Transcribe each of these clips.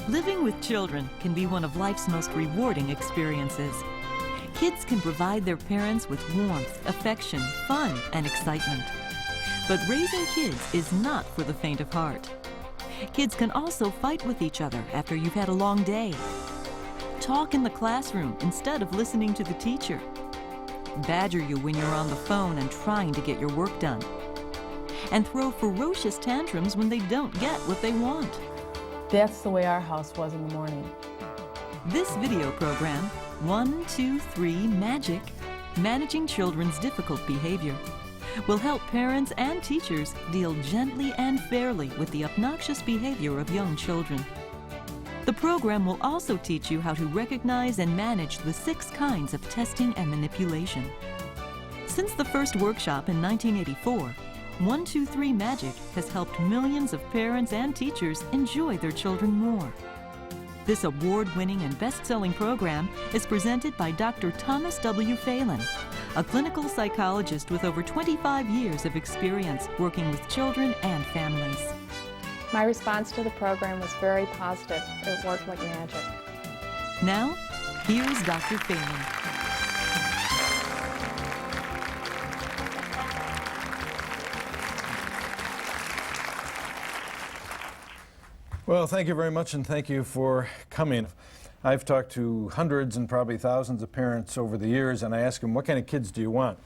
Living with children can be one of life's most rewarding experiences. Kids can provide their parents with warmth, affection, fun, and excitement. But raising kids is not for the faint of heart. Kids can also fight with each other after you've had a long day. Talk in the classroom instead of listening to the teacher. Badger you when you're on the phone and trying to get your work done. And throw ferocious tantrums when they don't get what they want. That's the way our house was in the morning. This video program, 1, 2, 3 Magic, Managing Children's Difficult Behavior, will help parents and teachers deal gently and fairly with the obnoxious behavior of young children. The program will also teach you how to recognize and manage the 6 kinds of testing and manipulation. Since the first workshop in 1984, 1, 2, 3 Magic has helped millions of parents and teachers enjoy their children more. This award-winning and best-selling program is presented by Dr. Thomas W. Phelan, a clinical psychologist with over 25 years of experience working with children and families. My response to the program was very positive. It worked like magic. Now, here's Dr. Phelan. Well, thank you very much, and thank you for coming. I've talked to hundreds and probably thousands of parents over the years, and I ask them, what kind of kids do you want?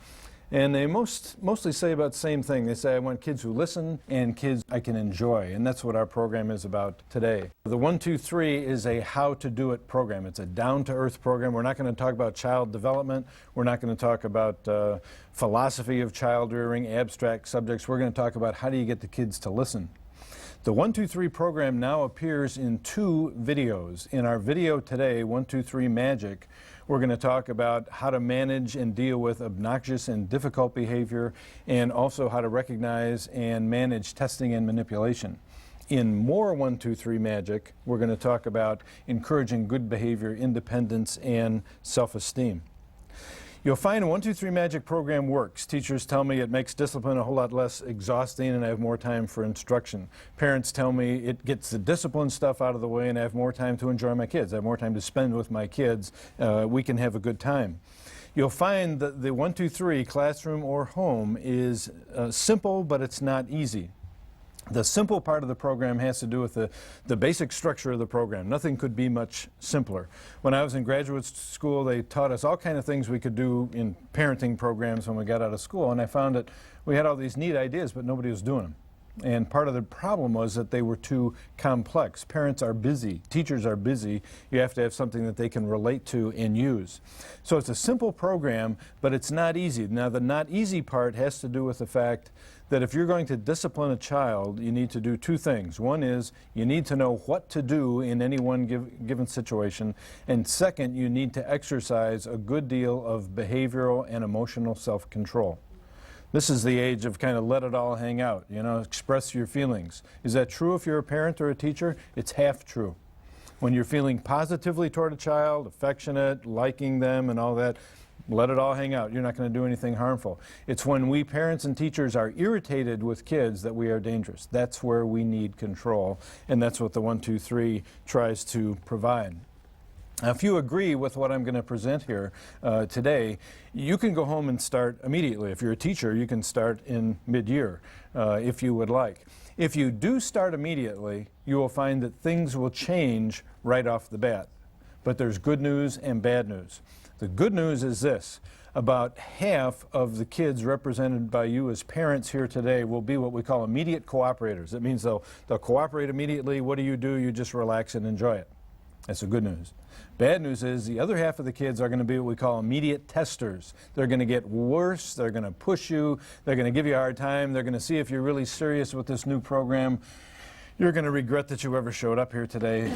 And they mostly say about the same thing. They say, I want kids who listen and kids I can enjoy, and that's what our program is about today. The 1, 2, 3 is a how-to-do-it program. It's a down-to-earth program. We're not going to talk about child development. We're not going to talk about philosophy of child rearing, abstract subjects. We're going to talk about how do you get the kids to listen. The 1, 2, 3 program now appears in 2 videos. In our video today, 1, 2, 3 Magic, we're going to talk about how to manage and deal with obnoxious and difficult behavior, and also how to recognize and manage testing and manipulation. In more 1, 2, 3 Magic, we're going to talk about encouraging good behavior, independence, and self-esteem. You'll find a 1, 2, 3 Magic program works. Teachers tell me it makes discipline a whole lot less exhausting and I have more time for instruction. Parents tell me it gets the discipline stuff out of the way and I have more time to enjoy my kids. I have more time to spend with my kids. We can have a good time. You'll find that the 1, 2, 3, classroom or home, is simple, but it's not easy. The simple part of the program has to do with the basic structure of the program. Nothing could be much simpler. When I was in graduate school, they taught us all kinds of things we could do in parenting programs when we got out of school, and I found that we had all these neat ideas, but nobody was doing them. And part of the problem was that they were too complex. Parents are busy, teachers are busy. You have to have something that they can relate to and use. So it's a simple program, but it's not easy. Now, the not easy part has to do with the fact that if you're going to discipline a child, you need to do 2 things. One is you need to know what to do in any one given situation. And second, you need to exercise a good deal of behavioral and emotional self-control. This is the age of kind of let it all hang out, you know, express your feelings. Is that true if you're a parent or a teacher? It's half true. When you're feeling positively toward a child, affectionate, liking them and all that, let it all hang out. You're not going to do anything harmful. It's when we parents and teachers are irritated with kids that we are dangerous. That's where we need control, and that's what the 1, 2, 3 tries to provide. Now, if you agree with what I'm going to present here today, you can go home and start immediately. If you're a teacher, you can start in mid-year if you would like. If you do start immediately, you will find that things will change right off the bat. But there's good news and bad news. The good news is this: about half of the kids represented by you as parents here today will be what we call immediate cooperators. That means they'll cooperate immediately. What do? You just relax and enjoy it. That's the good news. Bad news is the other half of the kids are going to be what we call immediate testers. They're going to get worse. They're going to push you. They're going to give you a hard time. They're going to see if you're really serious with this new program. You're going to regret that you ever showed up here today.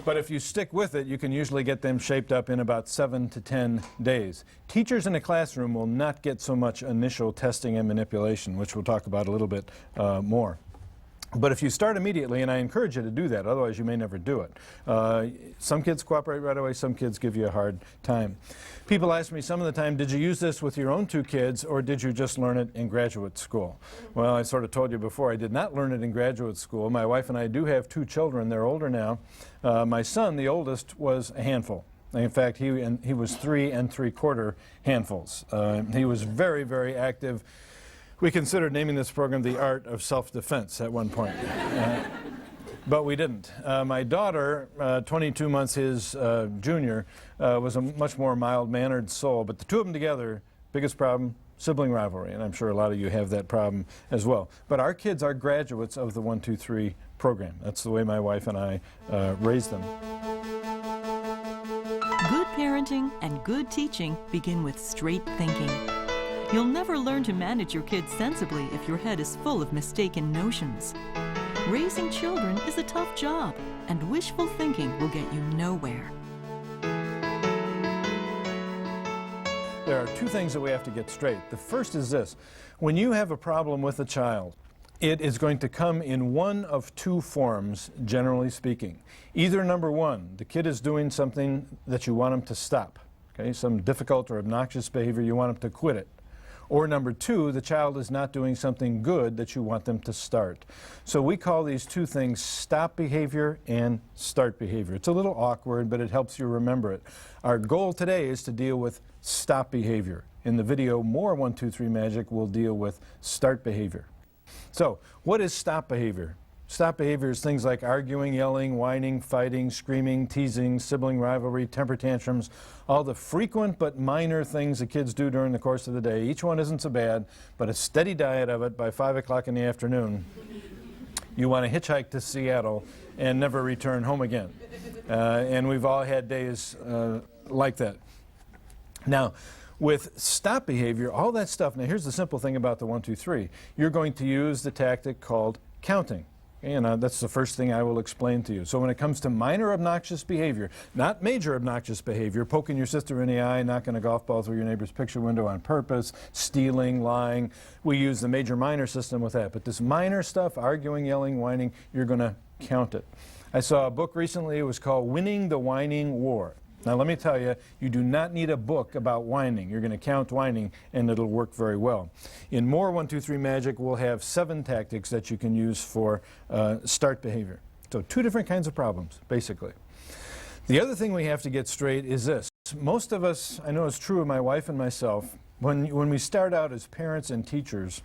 But if you stick with it, you can usually get them shaped up in about 7 to 10 days. Teachers in a classroom will not get so much initial testing and manipulation, which we'll talk about a little bit more. But if you start immediately, and I encourage you to do that, otherwise you may never do it. Some kids cooperate right away, some kids give you a hard time. People ask me some of the time, did you use this with your own 2 kids, or did you just learn it in graduate school? Well, I sort of told you before, I did not learn it in graduate school. My wife and I do have 2 children. They're older now. My son, the oldest, was a handful. In fact, he was 3 3/4 handfuls. He was very, very active. We considered naming this program The Art of Self-Defense at one point, but we didn't. My daughter, 22 months his junior, was a much more mild-mannered soul, but the 2 of them together, biggest problem, sibling rivalry, and I'm sure a lot of you have that problem as well. But our kids are graduates of the 1, 2, 3 program. That's the way my wife and I raised them. Good parenting and good teaching begin with straight thinking. You'll never learn to manage your kids sensibly if your head is full of mistaken notions. Raising children is a tough job, and wishful thinking will get you nowhere. There are 2 things that we have to get straight. The first is this: when you have a problem with a child, it is going to come in one of 2 forms, generally speaking. Either number 1, the kid is doing something that you want him to stop, okay, some difficult or obnoxious behavior, you want him to quit it. Or number 2, the child is not doing something good that you want them to start. So we call these 2 things stop behavior and start behavior. It's a little awkward, but it helps you remember it. Our goal today is to deal with stop behavior. In the video, more 1, 2, 3 Magic will deal with start behavior. So, what is stop behavior? Stop behavior is things like arguing, yelling, whining, fighting, screaming, teasing, sibling rivalry, temper tantrums, all the frequent but minor things the kids do during the course of the day. Each one isn't so bad, but a steady diet of it by 5 o'clock in the afternoon. You want to hitchhike to Seattle and never return home again. And we've all had days like that. Now, with stop behavior, all that stuff, now here's the simple thing about the 1, 2, 3. You're going to use the tactic called counting. And that's the first thing I will explain to you. So when it comes to minor obnoxious behavior, not major obnoxious behavior, poking your sister in the eye, knocking a golf ball through your neighbor's picture window on purpose, stealing, lying, we use the major-minor system with that. But this minor stuff, arguing, yelling, whining, you're going to count it. I saw a book recently, it was called Winning the Whining War. Now let me tell you, you do not need a book about whining. You're going to count whining and it'll work very well. In more 1, 2, 3 Magic, we'll have 7 tactics that you can use for start behavior. So 2 different kinds of problems, basically. The other thing we have to get straight is this. Most of us, I know it's true of my wife and myself, when we start out as parents and teachers,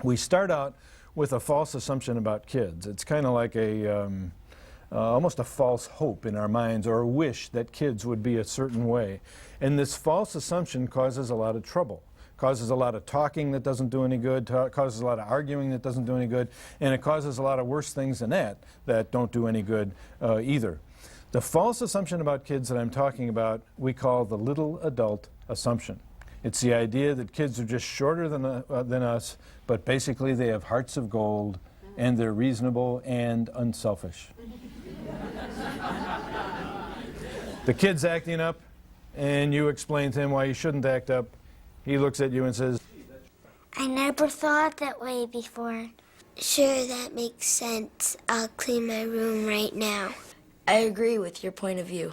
we start out with a false assumption about kids. It's kind of like almost a false hope in our minds, or a wish that kids would be a certain way. And this false assumption causes a lot of trouble, causes a lot of talking that doesn't do any good, causes a lot of arguing that doesn't do any good, and it causes a lot of worse things than that don't do any good either. The false assumption about kids that I'm talking about, we call the little adult assumption. It's the idea that kids are just shorter than us, but basically they have hearts of gold, and they're reasonable and unselfish. The kid's acting up, and you explain to him why he shouldn't act up. He looks at you and says, I never thought that way before. Sure, that makes sense. I'll clean my room right now. I agree with your point of view.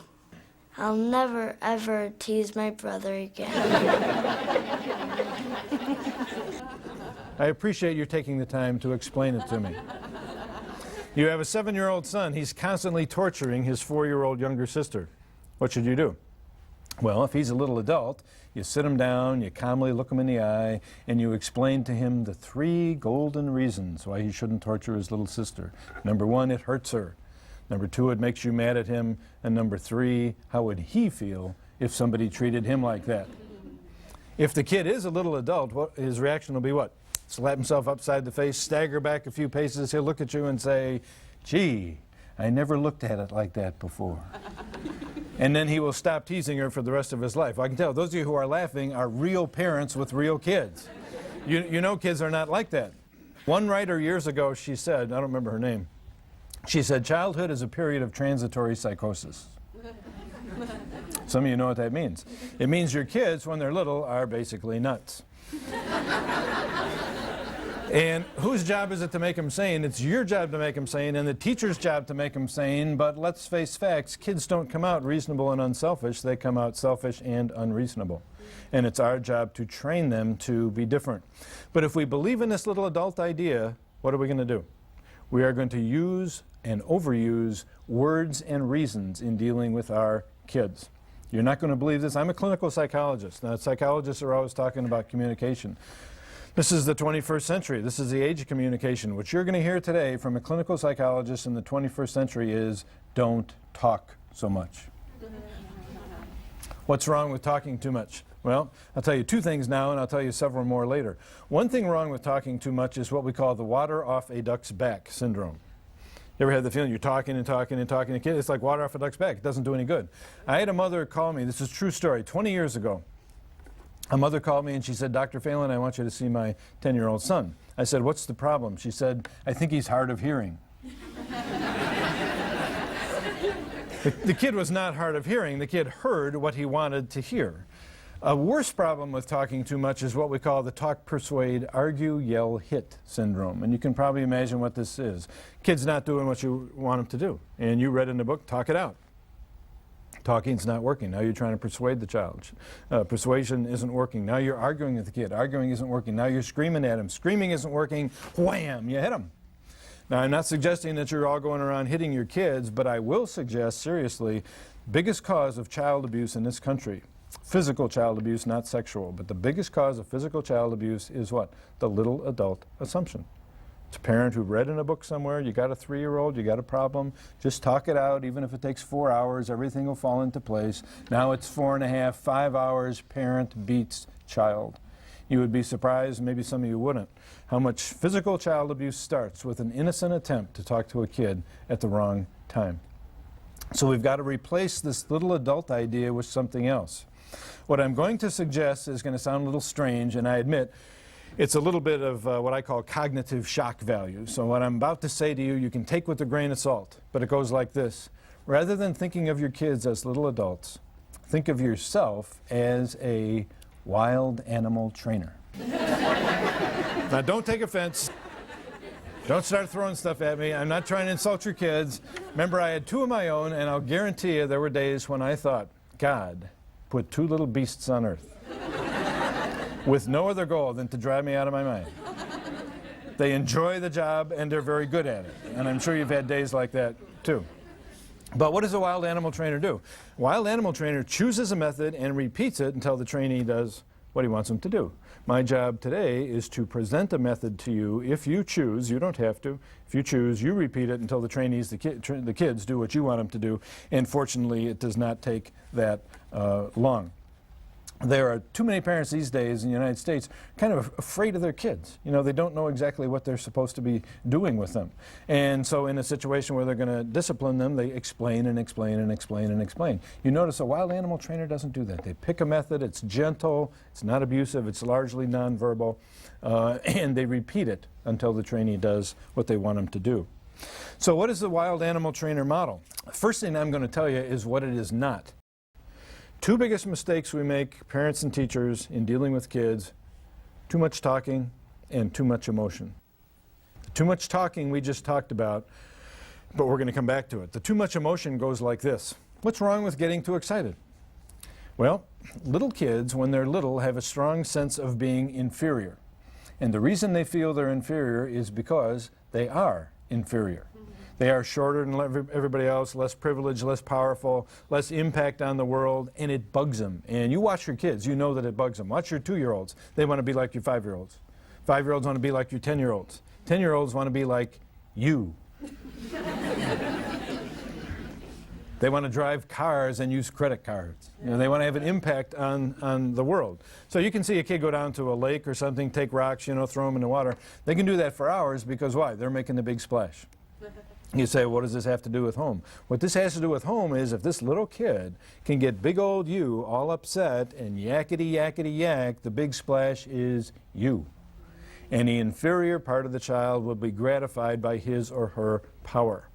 I'll never, ever tease my brother again. I appreciate you taking the time to explain it to me. You have a 7-year-old son. He's constantly torturing his 4-year-old younger sister. What should you do? Well, if he's a little adult, you sit him down, you calmly look him in the eye, and you explain to him the 3 golden reasons why he shouldn't torture his little sister. Number 1, it hurts her. Number 2, it makes you mad at him. And number 3, how would he feel if somebody treated him like that? If the kid is a little adult, his reaction will be what? Slap himself upside the face, stagger back a few paces, he'll look at you and say, gee, I never looked at it like that before. And then he will stop teasing her for the rest of his life. I can tell those of you who are laughing are real parents with real kids. You know kids are not like that. One writer years ago, she said, I don't remember her name, she said, childhood is a period of transitory psychosis. Some of you know what that means. It means your kids, when they're little, are basically nuts. And whose job is it to make them sane? It's your job to make them sane, and the teacher's job to make them sane. But let's face facts, kids don't come out reasonable and unselfish. They come out selfish and unreasonable. And it's our job to train them to be different. But if we believe in this little adult idea, what are we going to do? We are going to use and overuse words and reasons in dealing with our kids. You're not going to believe this. I'm a clinical psychologist. Now, psychologists are always talking about communication. This is the 21st century. This is the age of communication. What you're going to hear today from a clinical psychologist in the 21st century is, don't talk so much. What's wrong with talking too much? Well, I'll tell you two things now, and I'll tell you several more later. One thing wrong with talking too much is what we call the water off a duck's back syndrome. You ever had the feeling you're talking and talking and talking to kids? It's like water off a duck's back. It doesn't do any good. I had a mother call me. This is a true story. 20 years ago, a mother called me and she said, Dr. Phelan, I want you to see my 10-year-old son. I said, what's the problem? She said, I think he's hard of hearing. The kid was not hard of hearing. The kid heard what he wanted to hear. A worse problem with talking too much is what we call the talk, persuade, argue, yell, hit syndrome. And you can probably imagine what this is. Kid's not doing what you want him to do. And you read in the book, talk it out. Talking's not working. Now you're trying to persuade the child. Persuasion isn't working. Now you're arguing with the kid. Arguing isn't working. Now you're screaming at him. Screaming isn't working. Wham! You hit him. Now I'm not suggesting that you're all going around hitting your kids, but I will suggest, seriously, biggest cause of child abuse in this country, physical child abuse, not sexual, but the biggest cause of physical child abuse is what? The little adult assumption. It's a parent who read in a book somewhere, you got a 3-year-old, you got a problem, just talk it out. Even if it takes 4 hours, everything will fall into place. Now it's 4.5, 5 hours, parent beats child. You would be surprised, maybe some of you wouldn't, how much physical child abuse starts with an innocent attempt to talk to a kid at the wrong time. So we've got to replace this little adult idea with something else. What I'm going to suggest is going to sound a little strange, and I admit it's a little bit of what I call cognitive shock value. So what I'm about to say to you, you can take with a grain of salt, but it goes like this. Rather than thinking of your kids as little adults, think of yourself as a wild animal trainer. Now don't take offense. Don't start throwing stuff at me. I'm not trying to insult your kids. Remember, I had 2 of my own, and I'll guarantee you there were days when I thought, God put 2 little beasts on earth with no other goal than to drive me out of my mind. They enjoy the job, and they're very good at it. And I'm sure you've had days like that, too. But what does a wild animal trainer do? A wild animal trainer chooses a method and repeats it until the trainee does what he wants them to do. My job today is to present a method to you. If you choose, you don't have to. If you choose, you repeat it until the trainees, the kids, do what you want them to do. And fortunately, it does not take that long. There are too many parents these days in the United States kind of afraid of their kids. You know, they don't know exactly what they're supposed to be doing with them. And so in a situation where they're going to discipline them, they explain and explain and explain and explain. You notice a wild animal trainer doesn't do that. They pick a method, it's gentle, it's not abusive, it's largely nonverbal, and they repeat it until the trainee does what they want them to do. So what is the wild animal trainer model? First thing I'm going to tell you is what it is not. 2 biggest mistakes we make, parents and teachers, in dealing with kids: too much talking and too much emotion. The too much talking we just talked about, but we're going to come back to it. The too much emotion goes like this. What's wrong with getting too excited? Well, little kids, when they're little, have a strong sense of being inferior. And the reason they feel they're inferior is because they are inferior. They are shorter than everybody else, less privileged, less powerful, less impact on the world, and it bugs them. And you watch your kids, you know that it bugs them. Watch your 2-year-olds. They want to be like your 5-year-olds. 5-year-olds want to be like your 10-year-olds. 10-year-olds want to be like you. They want to drive cars and use credit cards. You know, they want to have an impact on the world. So you can see a kid go down to a lake or something, take rocks, you know, throw them in the water. They can do that for hours because why? They're making the big splash. You say, what does this have to do with home? What this has to do with home is if this little kid can get big old you all upset and yakety yakety yak, the big splash is you. And the inferior part of the child will be gratified by his or her power.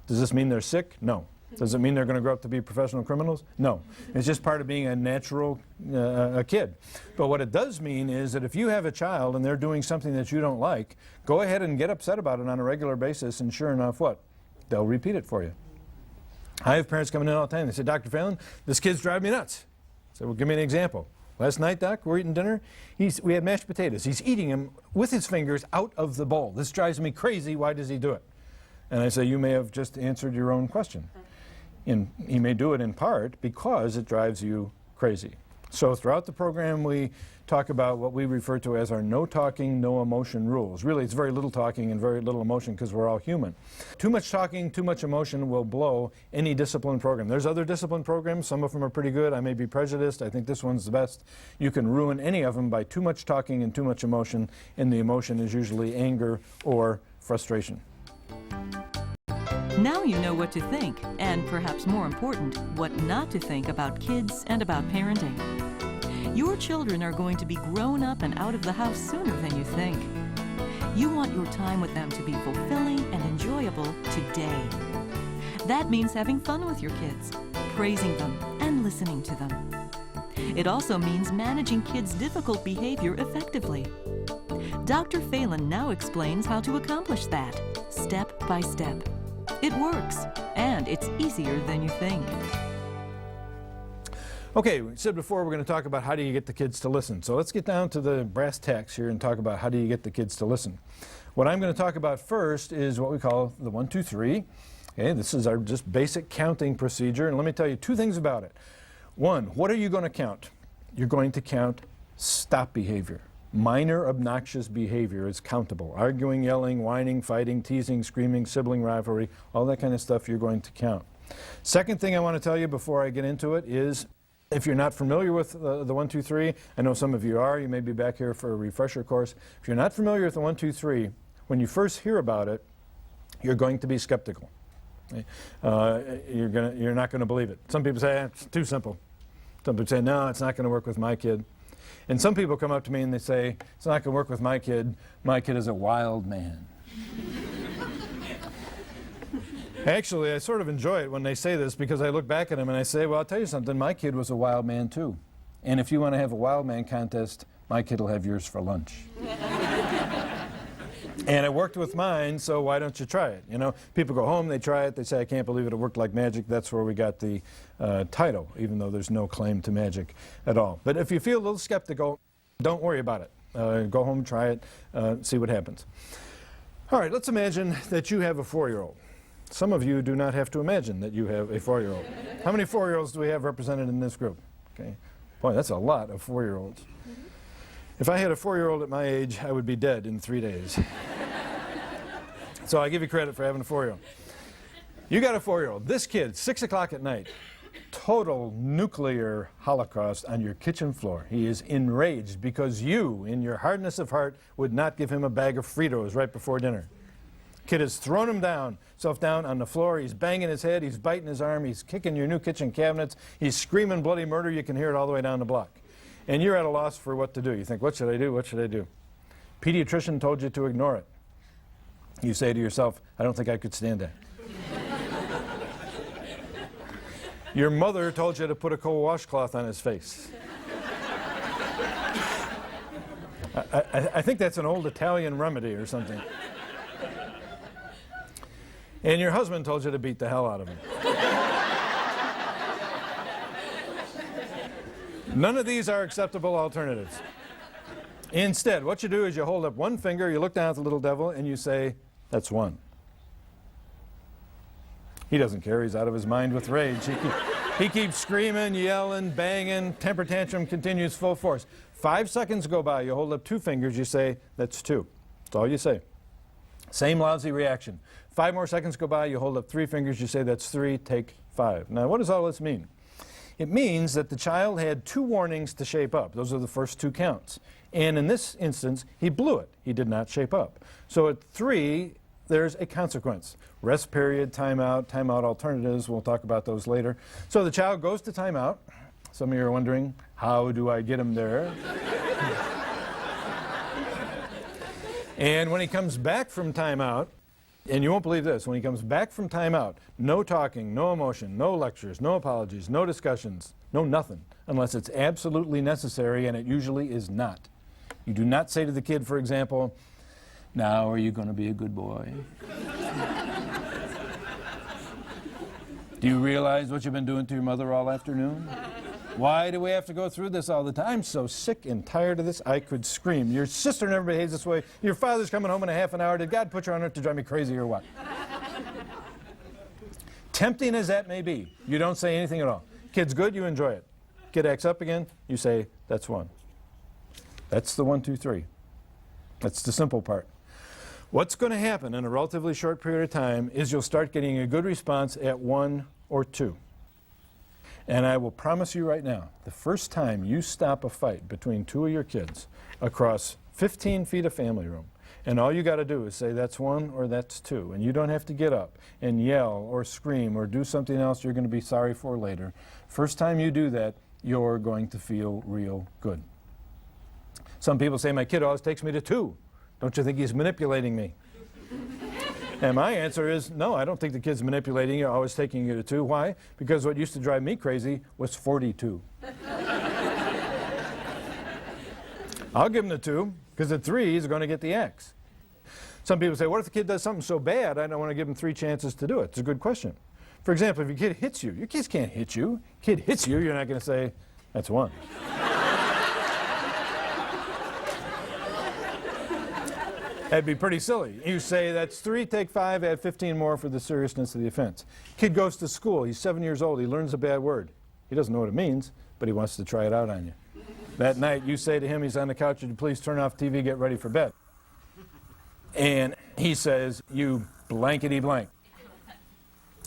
Does this mean they're sick? No. Does it mean they're going to grow up to be professional criminals? No. It's just part of being a natural a kid. But what it does mean is that if you have a child and they're doing something that you don't like, go ahead and get upset about it on a regular basis, and sure enough, what? They'll repeat it for you. I have parents coming in all the time. They say, Dr. Phelan, this kid's driving me nuts. I say, well, give me an example. Last night, Doc, we're eating dinner. We had mashed potatoes. He's eating them with his fingers out of the bowl. This drives me crazy. Why does he do it? And I say, you may have just answered your own question. And he may do it in part because it drives you crazy. So throughout the program, we talk about what we refer to as our no talking, no emotion rules. Really, it's very little talking and very little emotion because we're all human. Too much talking, too much emotion will blow any discipline program. There's other discipline programs. Some of them are pretty good. I may be prejudiced. I think this one's the best. You can ruin any of them by too much talking and too much emotion, and the emotion is usually anger or frustration. Now you know what to think, and perhaps more important, what not to think about kids and about parenting. Your children are going to be grown up and out of the house sooner than you think. You want your time with them to be fulfilling and enjoyable today. That means having fun with your kids, praising them, and listening to them. It also means managing kids' difficult behavior effectively. Dr. Phelan now explains how to accomplish that, step by step. It works, and it's easier than you think. Okay, we said before we're going to talk about how do you get the kids to listen. So let's get down to the brass tacks here and talk about how do you get the kids to listen. What I'm going to talk about first is what we call the 1, 2, 3. Okay, this is our just basic counting procedure, and let me tell you two things about it. One, what are you going to count? You're going to count stop behavior. Minor obnoxious behavior is countable. Arguing, yelling, whining, fighting, teasing, screaming, sibling rivalry, all that kind of stuff you're going to count. Second thing I want to tell you before I get into it is if you're not familiar with the 1, 2, 3, I know some of you are, you may be back here for a refresher course. If you're not familiar with the 1, 2, 3, when you first hear about it, you're going to be skeptical. Okay? You're not going to believe it. Some people say, it's too simple. Some people say, no, it's not going to work with my kid. And some people come up to me and they say, it's not going to work with my kid. My kid is a wild man. Actually, I sort of enjoy it when they say this because I look back at them and I say, well, I'll tell you something, my kid was a wild man too. And if you want to have a wild man contest, my kid will have yours for lunch. And it worked with mine, so why don't you try it? You know, people go home, they try it, they say, I can't believe it worked like magic. That's where we got the title, even though there's no claim to magic at all. But if you feel a little skeptical, don't worry about it. Go home, try it, see what happens. All right, let's imagine that you have a 4-year-old. Some of you do not have to imagine that you have a 4-year-old. How many 4-year-olds do we have represented in this group? Okay. Boy, that's a lot of 4-year-olds. If I had a 4-year-old at my age, I would be dead in 3 days. So I give you credit for having a 4-year-old. You got a 4-year-old. This kid, 6 o'clock at night, total nuclear holocaust on your kitchen floor. He is enraged because you, in your hardness of heart, would not give him a bag of Fritos right before dinner. Kid has thrown himself down on the floor. He's banging his head. He's biting his arm. He's kicking your new kitchen cabinets. He's screaming bloody murder. You can hear it all the way down the block. And you're at a loss for what to do. You think, what should I do? What should I do? Pediatrician told you to ignore it. You say to yourself, I don't think I could stand that. Your mother told you to put a cold washcloth on his face. I think that's an old Italian remedy or something. And your husband told you to beat the hell out of him. None of these are acceptable alternatives. Instead, what you do is you hold up one finger, you look down at the little devil, and you say, that's 1. He doesn't care. He's out of his mind with rage. He keeps screaming, yelling, banging. Temper tantrum continues full force. 5 seconds go by. You hold up 2 fingers. You say, that's 2. That's all you say. Same lousy reaction. 5 more seconds go by. You hold up 3 fingers. You say, that's 3. Take 5. Now, what does all this mean? It means that the child had 2 warnings to shape up. Those are the first 2 counts. And in this instance, he blew it. He did not shape up. So at 3, there's a consequence. Rest period, timeout, timeout alternatives. We'll talk about those later. So the child goes to timeout. Some of you are wondering, how do I get him there? And when he comes back from timeout, And you won't believe this, when he comes back from timeout, no talking, no emotion, no lectures, no apologies, no discussions, no nothing, unless it's absolutely necessary, and it usually is not. You do not say to the kid, for example, "Now are you going to be a good boy?" "Do you realize what you've been doing to your mother all afternoon? Why do we have to go through this all the time? I'm so sick and tired of this, I could scream. Your sister never behaves this way. Your father's coming home in a half an hour. Did God put you on earth to drive me crazy or what?" Tempting as that may be, you don't say anything at all. Kid's good, you enjoy it. Kid acts up again, you say, "That's one." That's the 1, 2, 3. That's the simple part. What's going to happen in a relatively short period of time is you'll start getting a good response at 1 or 2. And I will promise you right now, the first time you stop a fight between two of your kids across 15 feet of family room, and all you got to do is say, "That's 1 or that's 2, and you don't have to get up and yell or scream or do something else you're going to be sorry for later. First time you do that, you're going to feel real good. Some people say, "My kid always takes me to 2. Don't you think he's manipulating me?" And my answer is, no, I don't think the kid's manipulating you, always taking you to 2. Why? Because what used to drive me crazy was 42. I'll give him the 2, because at 3, he's going to get the X. Some people say, what if the kid does something so bad, I don't want to give him 3 chances to do it? It's a good question. For example, if your kid hits you, your kids can't hit you. Kid hits you, you're not going to say, "That's 1. That'd be pretty silly. You say, "That's 3, take 5, add 15 more for the seriousness of the offense." Kid goes to school, he's 7 years old, he learns a bad word. He doesn't know what it means, but he wants to try it out on you. That night, you say to him, he's on the couch, "Would you please turn off TV, get ready for bed?" And he says, "You blankety blank."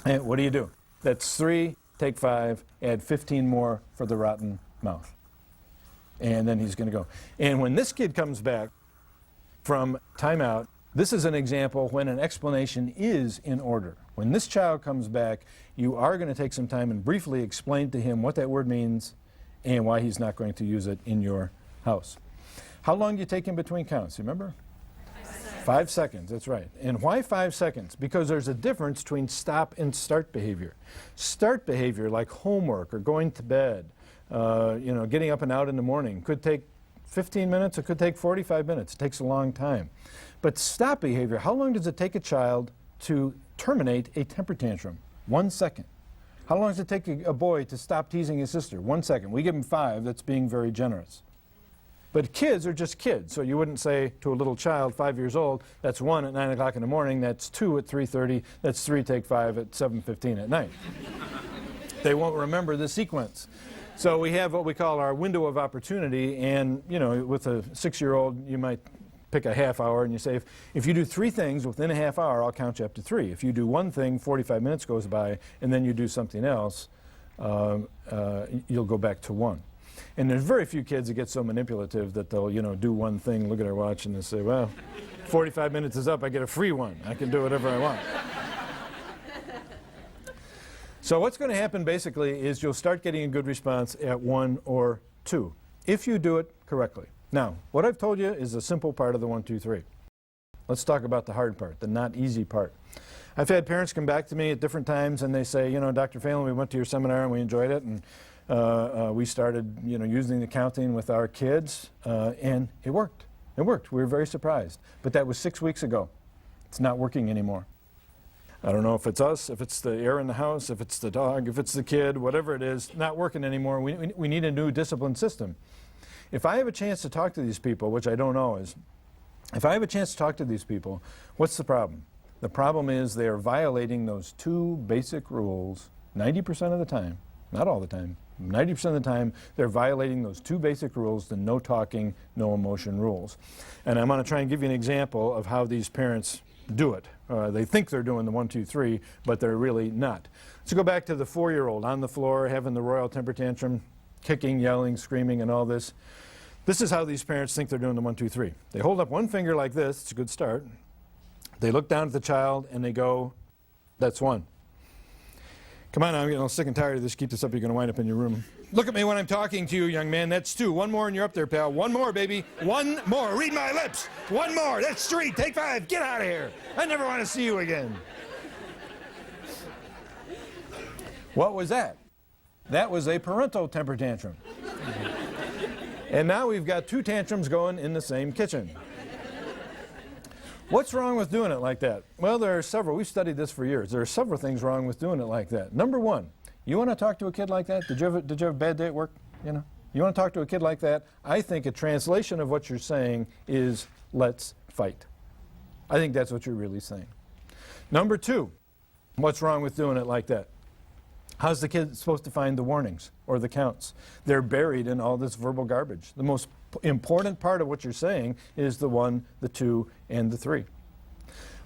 And what do? That's 3, take 5, add 15 more for the rotten mouth. And then he's going to go. And when this kid comes back from timeout, this is an example when an explanation is in order. When this child comes back, you are going to take some time and briefly explain to him what that word means and why he's not going to use it in your house. How long do you take in between counts? Remember? 5 seconds, that's right. And why 5 seconds? Because there's a difference between stop and start behavior. Start behavior like homework or going to bed, getting up and out in the morning could take 15 minutes, it could take 45 minutes. It takes a long time. But stop behavior, how long does it take a child to terminate a temper tantrum? 1 second. How long does it take a boy to stop teasing his sister? 1 second. We give him 5, that's being very generous. But kids are just kids, so you wouldn't say to a little child, 5 years old, "That's 1 at 9 o'clock in the morning, that's 2 at 3:30, that's 3, take 5 at 7:15 at night." They won't remember the sequence. So we have what we call our window of opportunity, and with a 6-year-old, you might pick a half hour and you say, if you do 3 things within a half hour, I'll count you up to 3. If you do 1 thing, 45 minutes goes by, and then you do something else, you'll go back to 1. And there's very few kids that get so manipulative that they'll, do 1 thing, look at their watch, and they say, "Well, 45 minutes is up, I get a free 1. I can do whatever I want." So what's going to happen basically is you'll start getting a good response at 1 or 2, if you do it correctly. Now, what I've told you is a simple part of the 1, 2, 3. Let's talk about the hard part, the not easy part. I've had parents come back to me at different times and they say, "Dr. Phelan, we went to your seminar and we enjoyed it, and we started, using the counting with our kids, and it worked. It worked. We were very surprised. But that was 6 weeks ago. It's not working anymore." I don't know if it's us, if it's the air in the house, if it's the dog, if it's the kid, whatever it is, not working anymore. We need a new discipline system. If I have a chance to talk to these people, which I don't always, if I have a chance to talk to these people, what's the problem? The problem is they are violating those 2 basic rules 90% of the time. Not all the time. 90% of the time, they're violating those 2 basic rules, the no talking, no emotion rules. And I'm going to try and give you an example of how these parents do it. They think they're doing the 1, 2, 3, but they're really not. Let's go back to the 4-year-old on the floor having the royal temper tantrum, kicking, yelling, screaming, and all this. This is how these parents think they're doing the 1, 2, 3. They hold up 1 finger like this. It's a good start. They look down at the child and they go, "That's 1." Come on, I'm getting a little sick and tired of this. Keep this up, you're going to wind up in your room. Look at me when I'm talking to you, young man. That's 2. 1 more and you're up there, pal. 1 more, baby. 1 more. Read my lips. 1 more. That's 3. Take 5. Get out of here. I never want to see you again. What was that? That was a parental temper tantrum. And now we've got 2 tantrums going in the same kitchen. What's wrong with doing it like that? Well, there are several. We've studied this for years. There are several things wrong with doing it like that. Number 1, you want to talk to a kid like that? Did you have a bad day at work? You know, you want to talk to a kid like that? I think a translation of what you're saying is, let's fight. I think that's what you're really saying. Number 2, what's wrong with doing it like that? How's the kid supposed to find the warnings or the counts? They're buried in all this verbal garbage. The most important part of what you're saying is the 1, the 2, and the 3.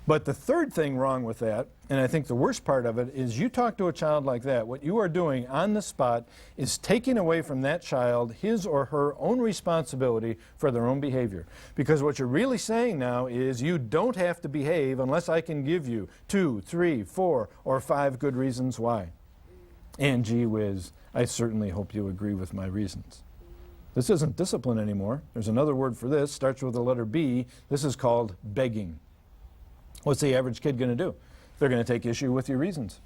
But the third thing wrong with that, and I think the worst part of it, is you talk to a child like that, what you are doing on the spot is taking away from that child his or her own responsibility for their own behavior. Because what you're really saying now is you don't have to behave unless I can give you 2, 3, 4, or 5 good reasons why. And gee whiz, I certainly hope you agree with my reasons. This isn't discipline anymore. There's another word for this, starts with the letter B. This is called begging. What's the average kid going to do? They're going to take issue with your reasons.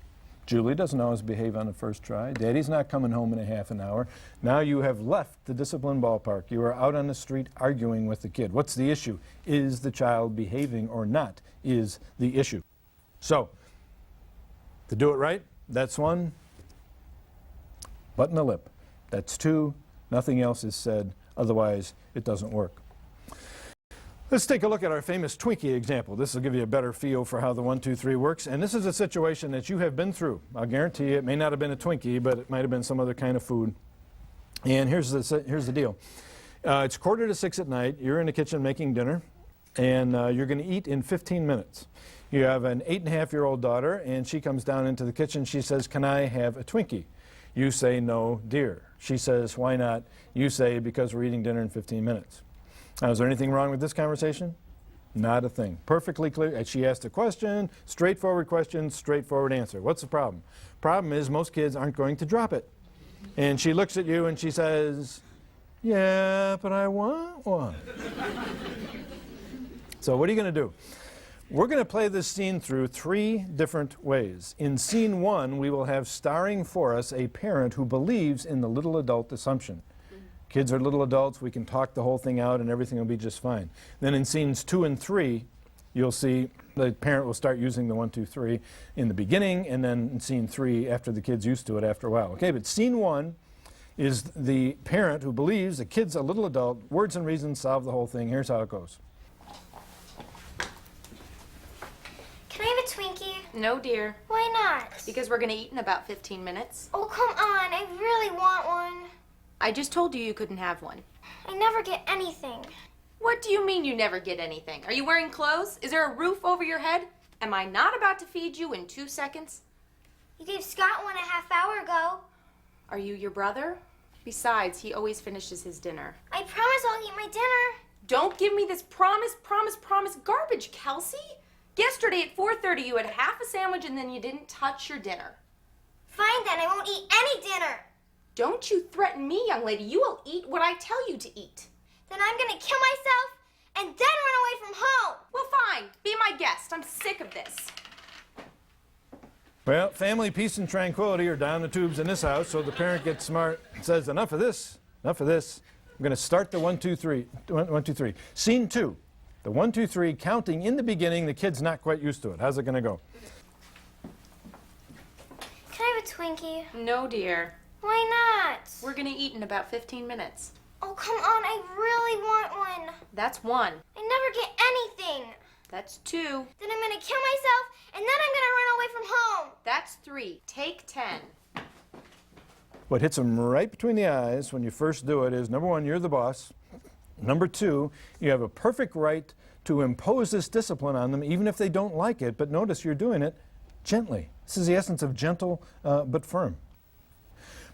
Julie doesn't always behave on the first try. Daddy's not coming home in a half an hour. Now you have left the discipline ballpark. You are out on the street arguing with the kid. What's the issue? Is the child behaving or not is the issue. So, to do it right, that's 1. Button the lip. That's 2. Nothing else is said. Otherwise, it doesn't work. Let's take a look at our famous Twinkie example. This will give you a better feel for how the 1, 2, 3 works. And this is a situation that you have been through. I'll guarantee you it may not have been a Twinkie, but it might have been some other kind of food. And here's the deal. It's 5:45 at night. You're in the kitchen making dinner, and you're going to eat in 15 minutes. You have an 8-and-a-half-year-old daughter, and she comes down into the kitchen. She says, "Can I have a Twinkie?" You say, "No, dear." She says, "Why not?" You say, "Because we're eating dinner in 15 minutes. Now, is there anything wrong with this conversation? Not a thing. Perfectly clear. She asked a question, straightforward answer. What's the problem? Problem is most kids aren't going to drop it. And she looks at you and she says, "Yeah, but I want one." So what are you going to do? We're going to play this scene through 3 different ways. In scene 1, we will have starring for us a parent who believes in the little adult assumption. Kids are little adults, we can talk the whole thing out and everything will be just fine. Then in scenes 2 and 3, you'll see the parent will start using the 1, 2, 3 in the beginning, and then in scene 3 after the kid's used to it after a while. Okay, but scene 1 is the parent who believes the kid's a little adult, words and reasons solve the whole thing. Here's how it goes. Can I have a Twinkie? No, dear. Why not? Because we're gonna eat in about 15 minutes. Oh, come on. I really want one. I just told you you couldn't have one. I never get anything. What do you mean you never get anything? Are you wearing clothes? Is there a roof over your head? Am I not about to feed you in 2 seconds? You gave Scott one a half hour ago. Are you your brother? Besides, he always finishes his dinner. I promise I'll eat my dinner. Don't give me this promise garbage, Kelsey. Yesterday at 4:30 you had half a sandwich and then you didn't touch your dinner. Fine then, I won't eat any dinner. Don't you threaten me, young lady. You will eat what I tell you to eat. Then I'm gonna kill myself and then run away from home. Well, fine. Be my guest. I'm sick of this. Well, family, peace, and tranquility are down the tubes in this house, so the parent gets smart and says, enough of this, enough of this. I'm going to start the 1, 2, 3. 1, 2, 3. Scene 2. The 1, 2, 3, counting in the beginning. The kid's not quite used to it. How's it going to go? Can I have a Twinkie? No, dear. Why not? We're going to eat in about 15 minutes. Oh, come on. I really want one. That's 1. I never get anything. That's 2. Then I'm going to kill myself, and then I'm going to run away from home. That's 3. Take 10. What hits them right between the eyes when you first do it is, number 1, you're the boss. Number 2, you have a perfect right to impose this discipline on them, even if they don't like it. But notice you're doing it gently. This is the essence of gentle but firm.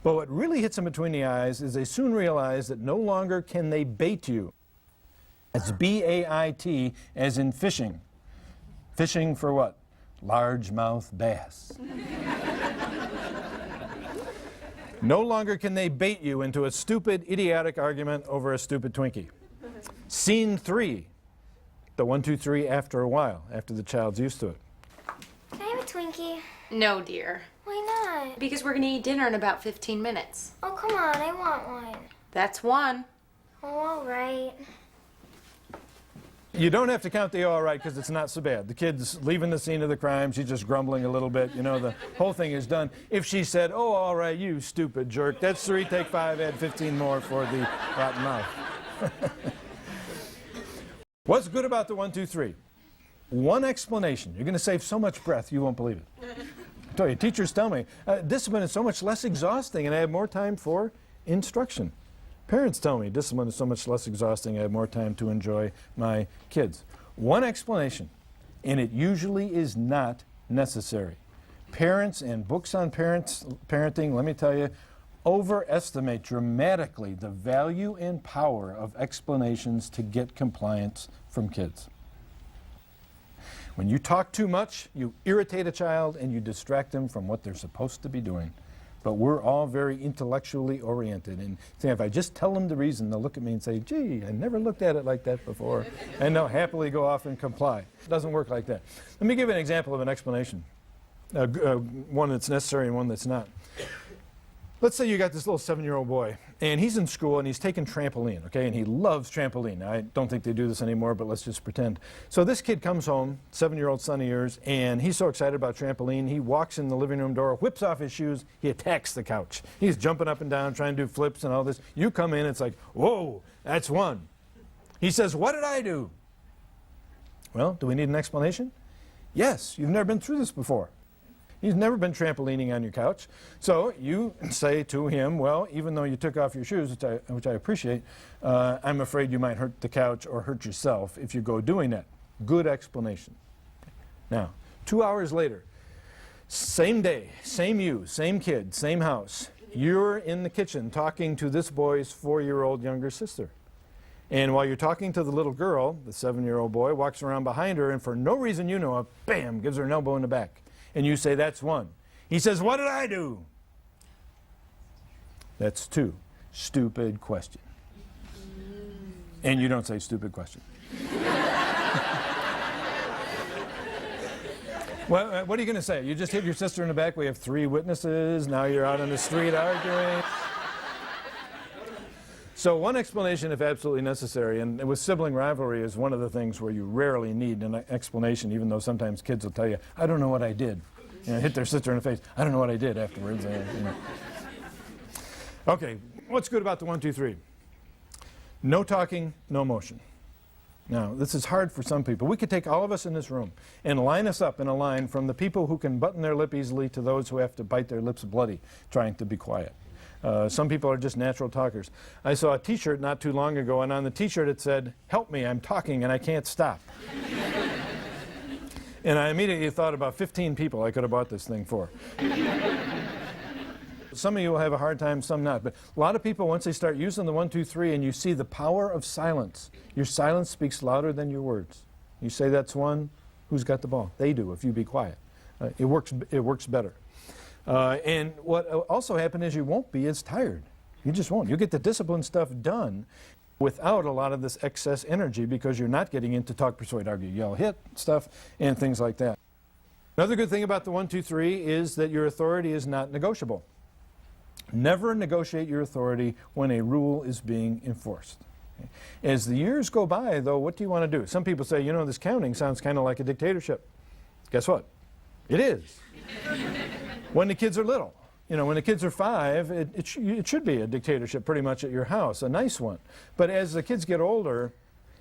But what really hits them between the eyes is they soon realize that no longer can they bait you. It's B-A-I-T, as in fishing. Fishing for what? Largemouth bass. No longer can they bait you into a stupid, idiotic argument over a stupid Twinkie. Scene 3, the 1, 2, 3 after a while, after the child's used to it. Can I have a Twinkie? No, dear. Why not? Because we're gonna eat dinner in about 15 minutes. Oh, come on, I want one. That's one. Oh, all right. You don't have to count the all right because it's not so bad. The kid's leaving the scene of the crime. She's just grumbling a little bit. You know, the whole thing is done. If she said, oh, all right, you stupid jerk, that's 3, take 5, add 15 more for the rotten mouth. What's good about the 1, 2, 3? One explanation. You're going to save so much breath, you won't believe it. I tell you, teachers tell me, discipline is so much less exhausting and I have more time for instruction. Parents tell me discipline is so much less exhausting, I have more time to enjoy my kids. One explanation, and it usually is not necessary. Parents and books on parenting, let me tell you, overestimate dramatically the value and power of explanations to get compliance from kids. When you talk too much, you irritate a child and you distract them from what they're supposed to be doing. But we're all very intellectually oriented, and if I just tell them the reason, they'll look at me and say, gee, I never looked at it like that before, and they'll happily go off and comply. It doesn't work like that. Let me give you an example of an explanation, one that's necessary and one that's not. Let's say you got this little 7-year-old boy, and he's in school and he's taking trampoline, okay, and he loves trampoline. Now, I don't think they do this anymore, but let's just pretend. So this kid comes home, 7-year-old son of yours, and he's so excited about trampoline, he walks in the living room door, whips off his shoes, he attacks the couch. He's jumping up and down, trying to do flips and all this. You come in, it's like, whoa, that's one. He says, what did I do? Well, do we need an explanation? Yes, you've never been through this before. He's never been trampolining on your couch. So you say to him, well, even though you took off your shoes, which I appreciate, I'm afraid you might hurt the couch or hurt yourself if you go doing that. Good explanation. Now, 2 hours later, same day, same you, same kid, same house. You're in the kitchen talking to this boy's 4-year-old younger sister. And while you're talking to the little girl, the 7-year-old boy walks around behind her and for no reason you know of, bam, gives her an elbow in the back. And you say, that's one. He says, what did I do? That's 2. Stupid question. And you don't say stupid question. Well, what are you going to say? You just hit your sister in the back. We have 3 witnesses. Now you're out on the street arguing. So one explanation, if absolutely necessary, and with sibling rivalry is one of the things where you rarely need an explanation, even though sometimes kids will tell you, I don't know what I did. You know, hit their sister in the face. I don't know what I did afterwards. You know. Okay, what's good about the 1, 2, 3? No talking, no motion. Now, this is hard for some people. We could take all of us in this room and line us up in a line from the people who can button their lip easily to those who have to bite their lips bloody trying to be quiet. Some people are just natural talkers. I saw a t-shirt not too long ago, and on the t-shirt it said, help me, I'm talking and I can't stop. And I immediately thought about 15 people I could have bought this thing for. Some of you will have a hard time, some not. But a lot of people, once they start using the 1, 2, 3, and you see the power of silence, your silence speaks louder than your words. You say that's one, who's got the ball? They do, if you be quiet. It works better. And what also happens is you won't be as tired. You just won't. You get the discipline stuff done without a lot of this excess energy because you're not getting into talk, persuade, argue, yell, hit stuff and things like that. Another good thing about the 1, 2, 3 is that your authority is not negotiable. Never negotiate your authority when a rule is being enforced. As the years go by, though, what do you want to do? Some people say, you know, this counting sounds kind of like a dictatorship. Guess what? It is. When the kids are little. You know, when the kids are 5, it should be a dictatorship pretty much at your house, a nice one. But as the kids get older,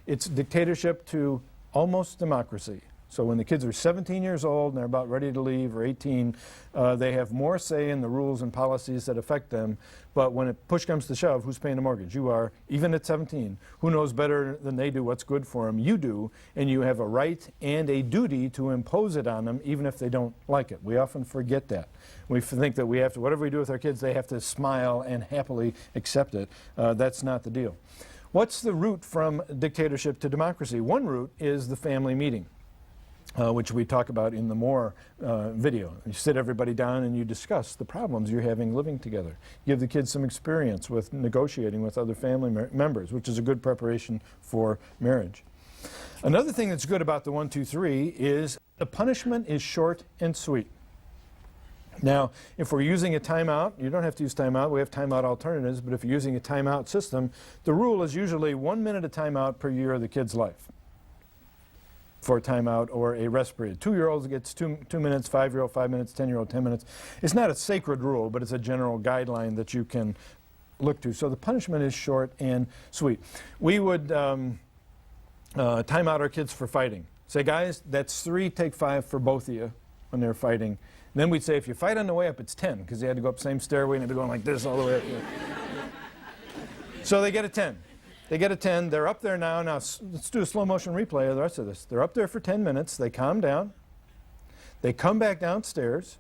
it's dictatorship to almost democracy. So when the kids are 17 years old and they're about ready to leave, or 18, they have more say in the rules and policies that affect them. But when push comes to shove, who's paying the mortgage? You are, even at 17. Who knows better than they do what's good for them? You do, and you have a right and a duty to impose it on them, even if they don't like it. We often forget that. We think that we have to, whatever we do with our kids, they have to smile and happily accept it. That's not the deal. What's the route from dictatorship to democracy? One route is the family meeting. which we talk about in the more video. You sit everybody down and you discuss the problems you're having living together. Give the kids some experience with negotiating with other family members, which is a good preparation for marriage. Another thing that's good about the 1, 2, 3 is the punishment is short and sweet. Now, if we're using a timeout, you don't have to use timeout, we have timeout alternatives, but if you're using a timeout system, the rule is usually 1 minute of timeout per year of the kid's life for a timeout or a rest period. 2-year-olds gets 2 minutes, 5-year-old 5 minutes, 10-year-old 10 minutes. It's not a sacred rule, but it's a general guideline that you can look to. So the punishment is short and sweet. We would time out our kids for fighting. Say, guys, that's 3, take 5 for both of you when they're fighting. Then we'd say, if you fight on the way up, it's 10, because they had to go up the same stairway and they'd be going like this all the way up. So they get a 10. They get a 10. They're up there now. Now, let's do a slow motion replay of the rest of this. They're up there for 10 minutes. They calm down. They come back downstairs.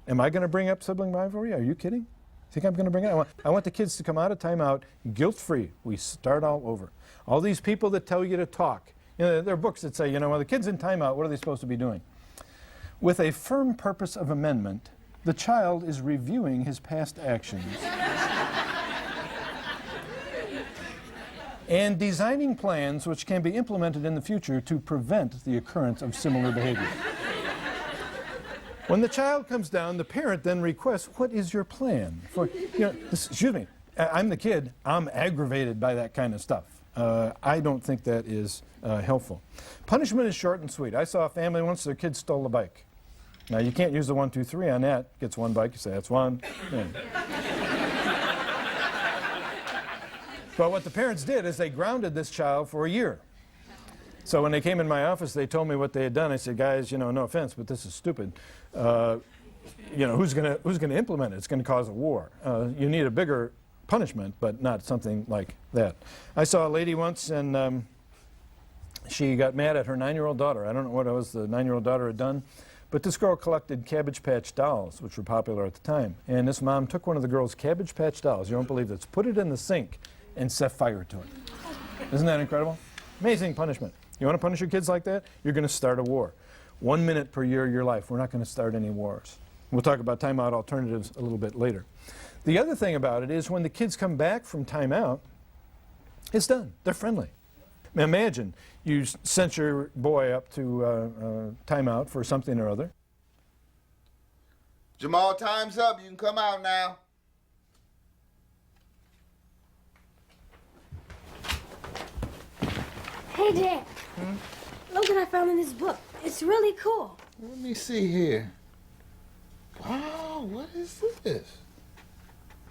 Am I going to bring up sibling rivalry? Are you kidding? Think I'm going to bring it? I want the kids to come out of timeout guilt-free. We start all over. All these people that tell you to talk. You know, there are books that say, well, the kid's in timeout. What are they supposed to be doing? With a firm purpose of amendment, the child is reviewing his past actions and designing plans which can be implemented in the future to prevent the occurrence of similar behavior. When the child comes down, the parent then requests, what is your plan? Excuse me, I'm the kid. I'm aggravated by that kind of stuff. I don't think that is helpful. Punishment is short and sweet. I saw a family once, their kid stole a bike. Now, you can't use the 1, 2, 3 on that. Gets 1 bike, you say, that's 1. Yeah. But what the parents did is they grounded this child for a year. So when they came in my office, they told me what they had done. I said, guys, no offense, but this is stupid. Who's gonna implement it? It's going to cause a war. You need a bigger punishment, but not something like that. I saw a lady once, and she got mad at her 9-year-old daughter. I don't know what it was the 9-year-old daughter had done. But this girl collected Cabbage Patch dolls, which were popular at the time. And this mom took one of the girl's Cabbage Patch dolls, you don't believe this, put it in the sink and set fire to it. Isn't that incredible? Amazing punishment. You want to punish your kids like that? You're going to start a war. 1 minute per year of your life. We're not going to start any wars. We'll talk about timeout alternatives a little bit later. The other thing about it is when the kids come back from timeout, it's done. They're friendly. Imagine you sent your boy up to timeout for something or other. Jamal, time's up. You can come out now. Hey, Dad. Look what I found in this book. It's really cool. Let me see here. Wow, what is this?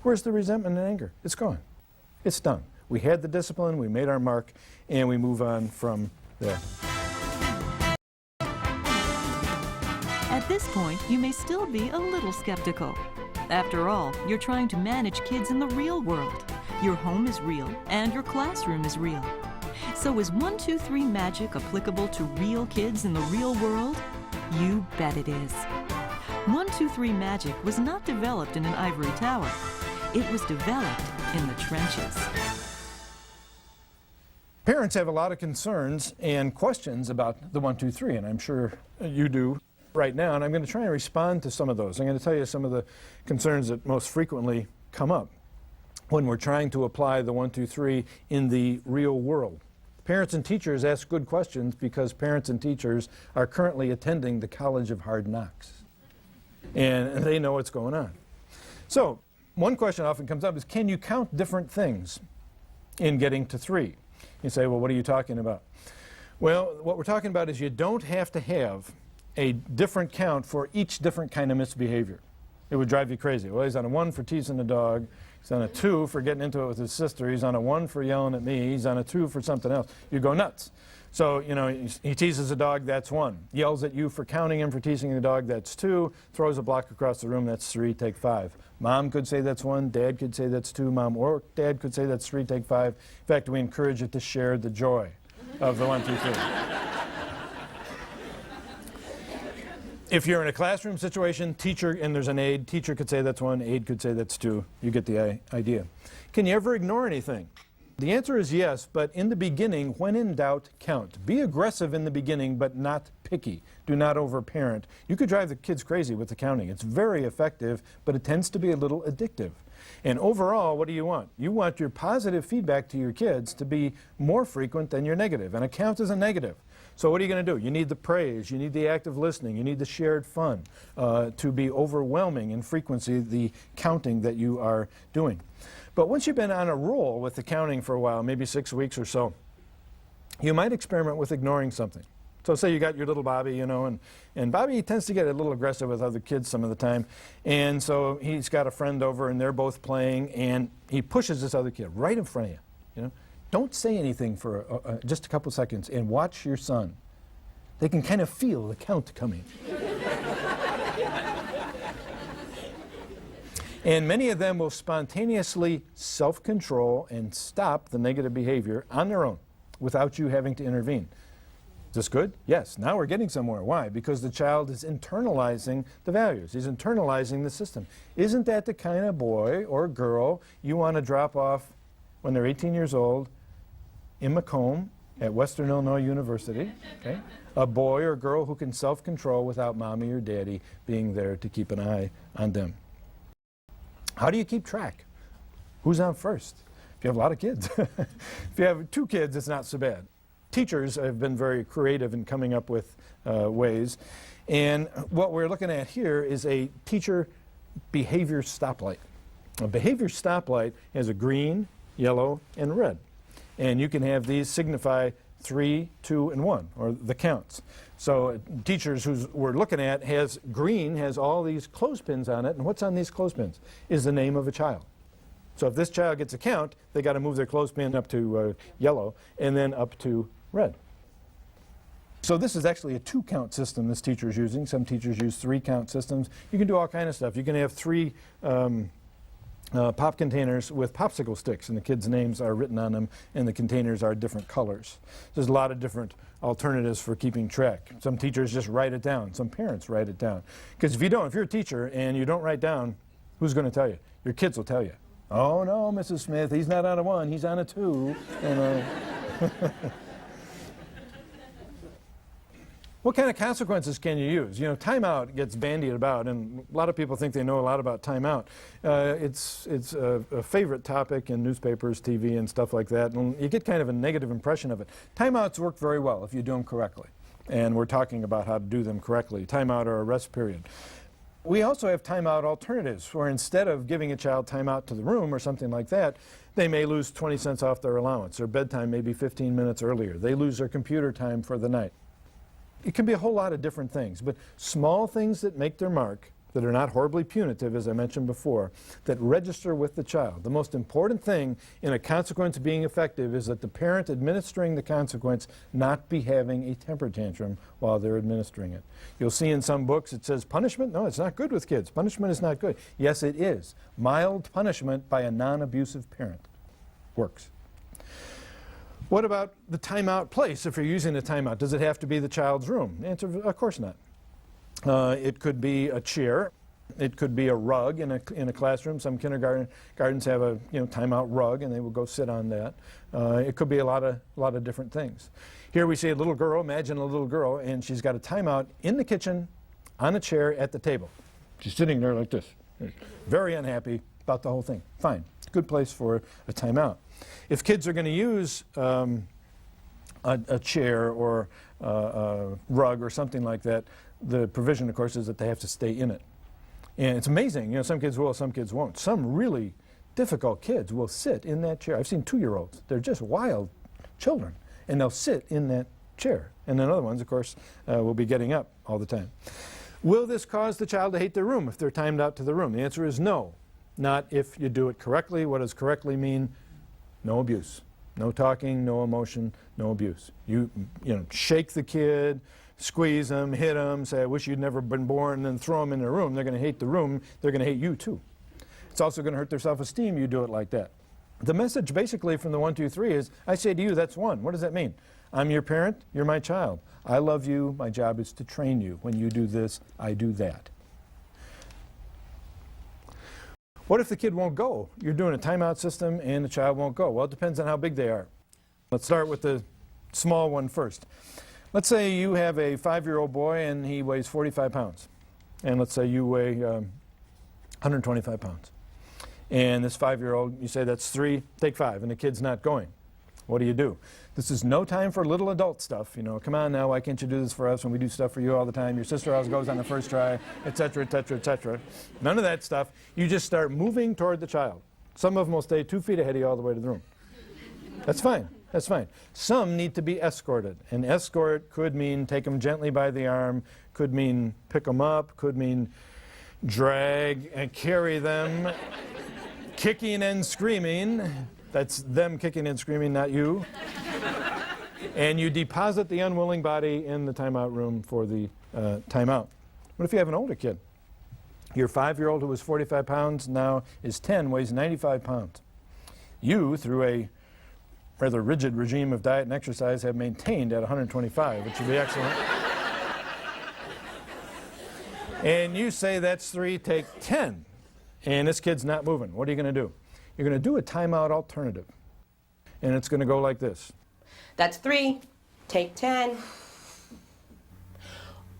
Where's the resentment and anger? It's gone. It's done. We had the discipline, we made our mark, and we move on from there. At this point, you may still be a little skeptical. After all, you're trying to manage kids in the real world. Your home is real, and your classroom is real. So is 1, 2, 3 magic applicable to real kids in the real world? You bet it is. 1, 2, 3 magic was not developed in an ivory tower. It was developed in the trenches. Parents have a lot of concerns and questions about the 1, 2, 3, and I'm sure you do right now, and I'm going to try and respond to some of those. I'm going to tell you some of the concerns that most frequently come up when we're trying to apply the 1, 2, 3 in the real world. Parents and teachers ask good questions because parents and teachers are currently attending the College of Hard Knocks, and they know what's going on. So one question often comes up is, can you count different things in getting to 3? You say, well, what are you talking about? Well, what we're talking about is you don't have to have a different count for each different kind of misbehavior. It would drive you crazy. Well, he's on a 1 for teasing the dog. He's on a 2 for getting into it with his sister. He's on a 1 for yelling at me. He's on a 2 for something else. You go nuts. So, he teases a dog, that's 1. Yells at you for counting him for teasing the dog, that's 2. Throws a block across the room, that's 3, take 5. Mom could say that's 1, Dad could say that's 2, Mom or Dad could say that's 3, take 5. In fact, we encourage it to share the joy of the 1, 2, 3. If you're in a classroom situation, teacher, and there's an aide, teacher could say that's 1, aide could say that's 2. You get the idea. Can you ever ignore anything? The answer is yes, but in the beginning, when in doubt, count. Be aggressive in the beginning, but not picky. Do not overparent. You could drive the kids crazy with the counting. It's very effective, but it tends to be a little addictive. And overall, what do you want? You want your positive feedback to your kids to be more frequent than your negative, and a count is a negative. So what are you going to do? You need the praise, you need the active listening, you need the shared fun to be overwhelming in frequency, the counting that you are doing. But once you've been on a roll with the counting for a while, maybe 6 weeks or so, you might experiment with ignoring something. So say you got your little Bobby, you know, and Bobby tends to get a little aggressive with other kids some of the time. And so he's got a friend over and they're both playing and he pushes this other kid right in front of you, you know. Don't say anything for just a couple seconds and watch your son. They can kind of feel the count coming. And many of them will spontaneously self-control and stop the negative behavior on their own without you having to intervene. Is this good? Yes. Now we're getting somewhere. Why? Because the child is internalizing the values. He's internalizing the system. Isn't that the kind of boy or girl you want to drop off when they're 18 years old in Macomb at Western Illinois University? Okay? A boy or girl who can self-control without mommy or daddy being there to keep an eye on them. How do you keep track? Who's on first? If you have a lot of kids. If you have 2 kids, it's not so bad. Teachers have been very creative in coming up with ways. And what we're looking at here is a teacher behavior stoplight. A behavior stoplight has a green, yellow, and red. And you can have these signify 3, 2, and 1, or the counts. So teachers who we're looking at has green, has all these clothespins on it, and what's on these clothespins is the name of a child. So if this child gets a count, they got to move their clothespin up to yellow and then up to red. So this is actually a 2-count system this teacher is using. Some teachers use 3-count systems. You can do all kind of stuff. You can have 3 pop containers with popsicle sticks, and the kids' names are written on them, and the containers are different colors. There's a lot of different alternatives for keeping track. Some teachers just write it down. Some parents write it down. Because if you're a teacher and you don't write down, who's going to tell you? Your kids will tell you. Oh no, Mrs. Smith, he's not on a 1, he's on a 2. And, what kind of consequences can you use? You know, timeout gets bandied about, and a lot of people think they know a lot about timeout. It's a favorite topic in newspapers, TV, and stuff like that, and you get kind of a negative impression of it. Timeouts work very well if you do them correctly, and we're talking about how to do them correctly. Timeout or a rest period. We also have timeout alternatives, where instead of giving a child timeout to the room or something like that, they may lose 20 cents off their allowance. Their bedtime may be 15 minutes earlier. They lose their computer time for the night. It can be a whole lot of different things, but small things that make their mark, that are not horribly punitive, as I mentioned before, that register with the child. The most important thing in a consequence being effective is that the parent administering the consequence not be having a temper tantrum while they're administering it. You'll see in some books it says punishment. No, it's not good with kids. Punishment is not good. Yes, it is. Mild punishment by a non-abusive parent works. What about the timeout place? If you're using a timeout, does it have to be the child's room? The answer, of course not. It could be a chair. It could be a rug in a classroom. Some kindergartens have a timeout rug, and they will go sit on that. It could be a lot of different things. Here we see a little girl. Imagine a little girl, and she's got a timeout in the kitchen, on a chair at the table. She's sitting there like this, very unhappy about the whole thing. Fine, good place for a timeout. If kids are going to use a chair or a rug or something like that, the provision, of course, is that they have to stay in it. And it's amazing. Some kids will, some kids won't. Some really difficult kids will sit in that chair. I've seen 2-year-olds. They're just wild children, and they'll sit in that chair. And then other ones, of course, will be getting up all the time. Will this cause the child to hate their room if they're timed out to the room? The answer is no. Not if you do it correctly. What does correctly mean? No abuse. No talking, no emotion, no abuse. You shake the kid, squeeze them, hit them, say, I wish you'd never been born, and then throw them in their room. They're going to hate the room. They're going to hate you, too. It's also going to hurt their self-esteem you do it like that. The message basically from the 1, 2, 3 is, I say to you, that's 1. What does that mean? I'm your parent. You're my child. I love you. My job is to train you. When you do this, I do that. What if the kid won't go? You're doing a timeout system and the child won't go. Well, it depends on how big they are. Let's start with the small one first. Let's say you have a 5-year-old boy and he weighs 45 pounds. And let's say you weigh 125 pounds. And this 5-year-old, you say that's 3, take 5, and the kid's not going. What do? This is no time for little adult stuff. You know, come on now, why can't you do this for us when we do stuff for you all the time? Your sister always goes on the first try, etc., etc., etc. None of that stuff. You just start moving toward the child. Some of them will stay 2 feet ahead of you all the way to the room. That's fine. That's fine. Some need to be escorted. An escort could mean take them gently by the arm, could mean pick them up, could mean drag and carry them, kicking and screaming. That's them kicking and screaming, not you. And you deposit the unwilling body in the timeout room for the timeout. What if you have an older kid? Your 5-year-old who was 45 pounds now is 10, weighs 95 pounds. You, through a rather rigid regime of diet and exercise, have maintained at 125, which would be excellent. And you say that's 3, take 10. And this kid's not moving. What are you going to do? You're going to do a timeout alternative. And it's going to go like this. That's 3, take 10.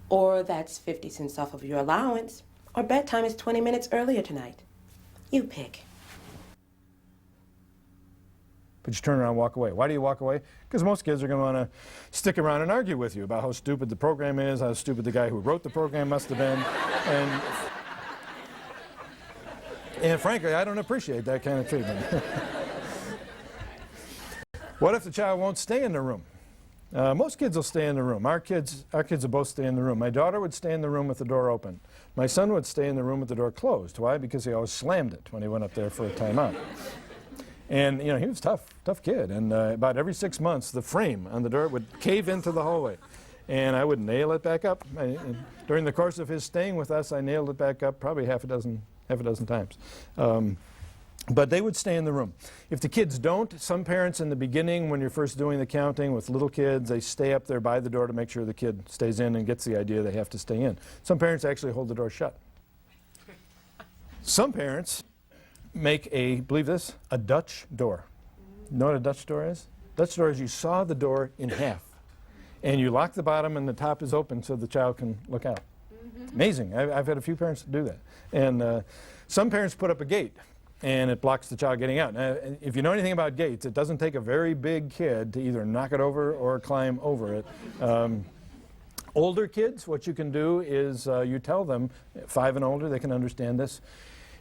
Or that's 50 cents off of your allowance. Or bedtime is 20 minutes earlier tonight. You pick. But you turn around and walk away. Why do you walk away? Because most kids are going to want to stick around and argue with you about how stupid the program is, how stupid the guy who wrote the program must have been. And frankly, I don't appreciate that kind of treatment. What if the child won't stay in the room? Most kids will stay in the room. Our kids will both stay in the room. My daughter would stay in the room with the door open. My son would stay in the room with the door closed. Why? Because he always slammed it when he went up there for a timeout. And, you know, he was a tough kid. And about every 6 months, the frame on the door would cave into the hallway. And I would nail it back up. During the course of his staying with us, I nailed it back up probably half a dozen times. But they would stay in the room. If the kids don't, some parents in the beginning, when you're first doing the counting with little kids, they stay up there by the door to make sure the kid stays in and gets the idea they have to stay in. Some parents actually hold the door shut. Some parents make believe this, a Dutch door. You know what a Dutch door is? Dutch door is you saw the door in half. And you lock the bottom and the top is open so the child can look out. Amazing. I've had a few parents do that. And some parents put up a gate and it blocks the child getting out. Now, if you know anything about gates, it doesn't take a very big kid to either knock it over or climb over it. Older kids, what you can do is you tell them, 5 and older, they can understand this.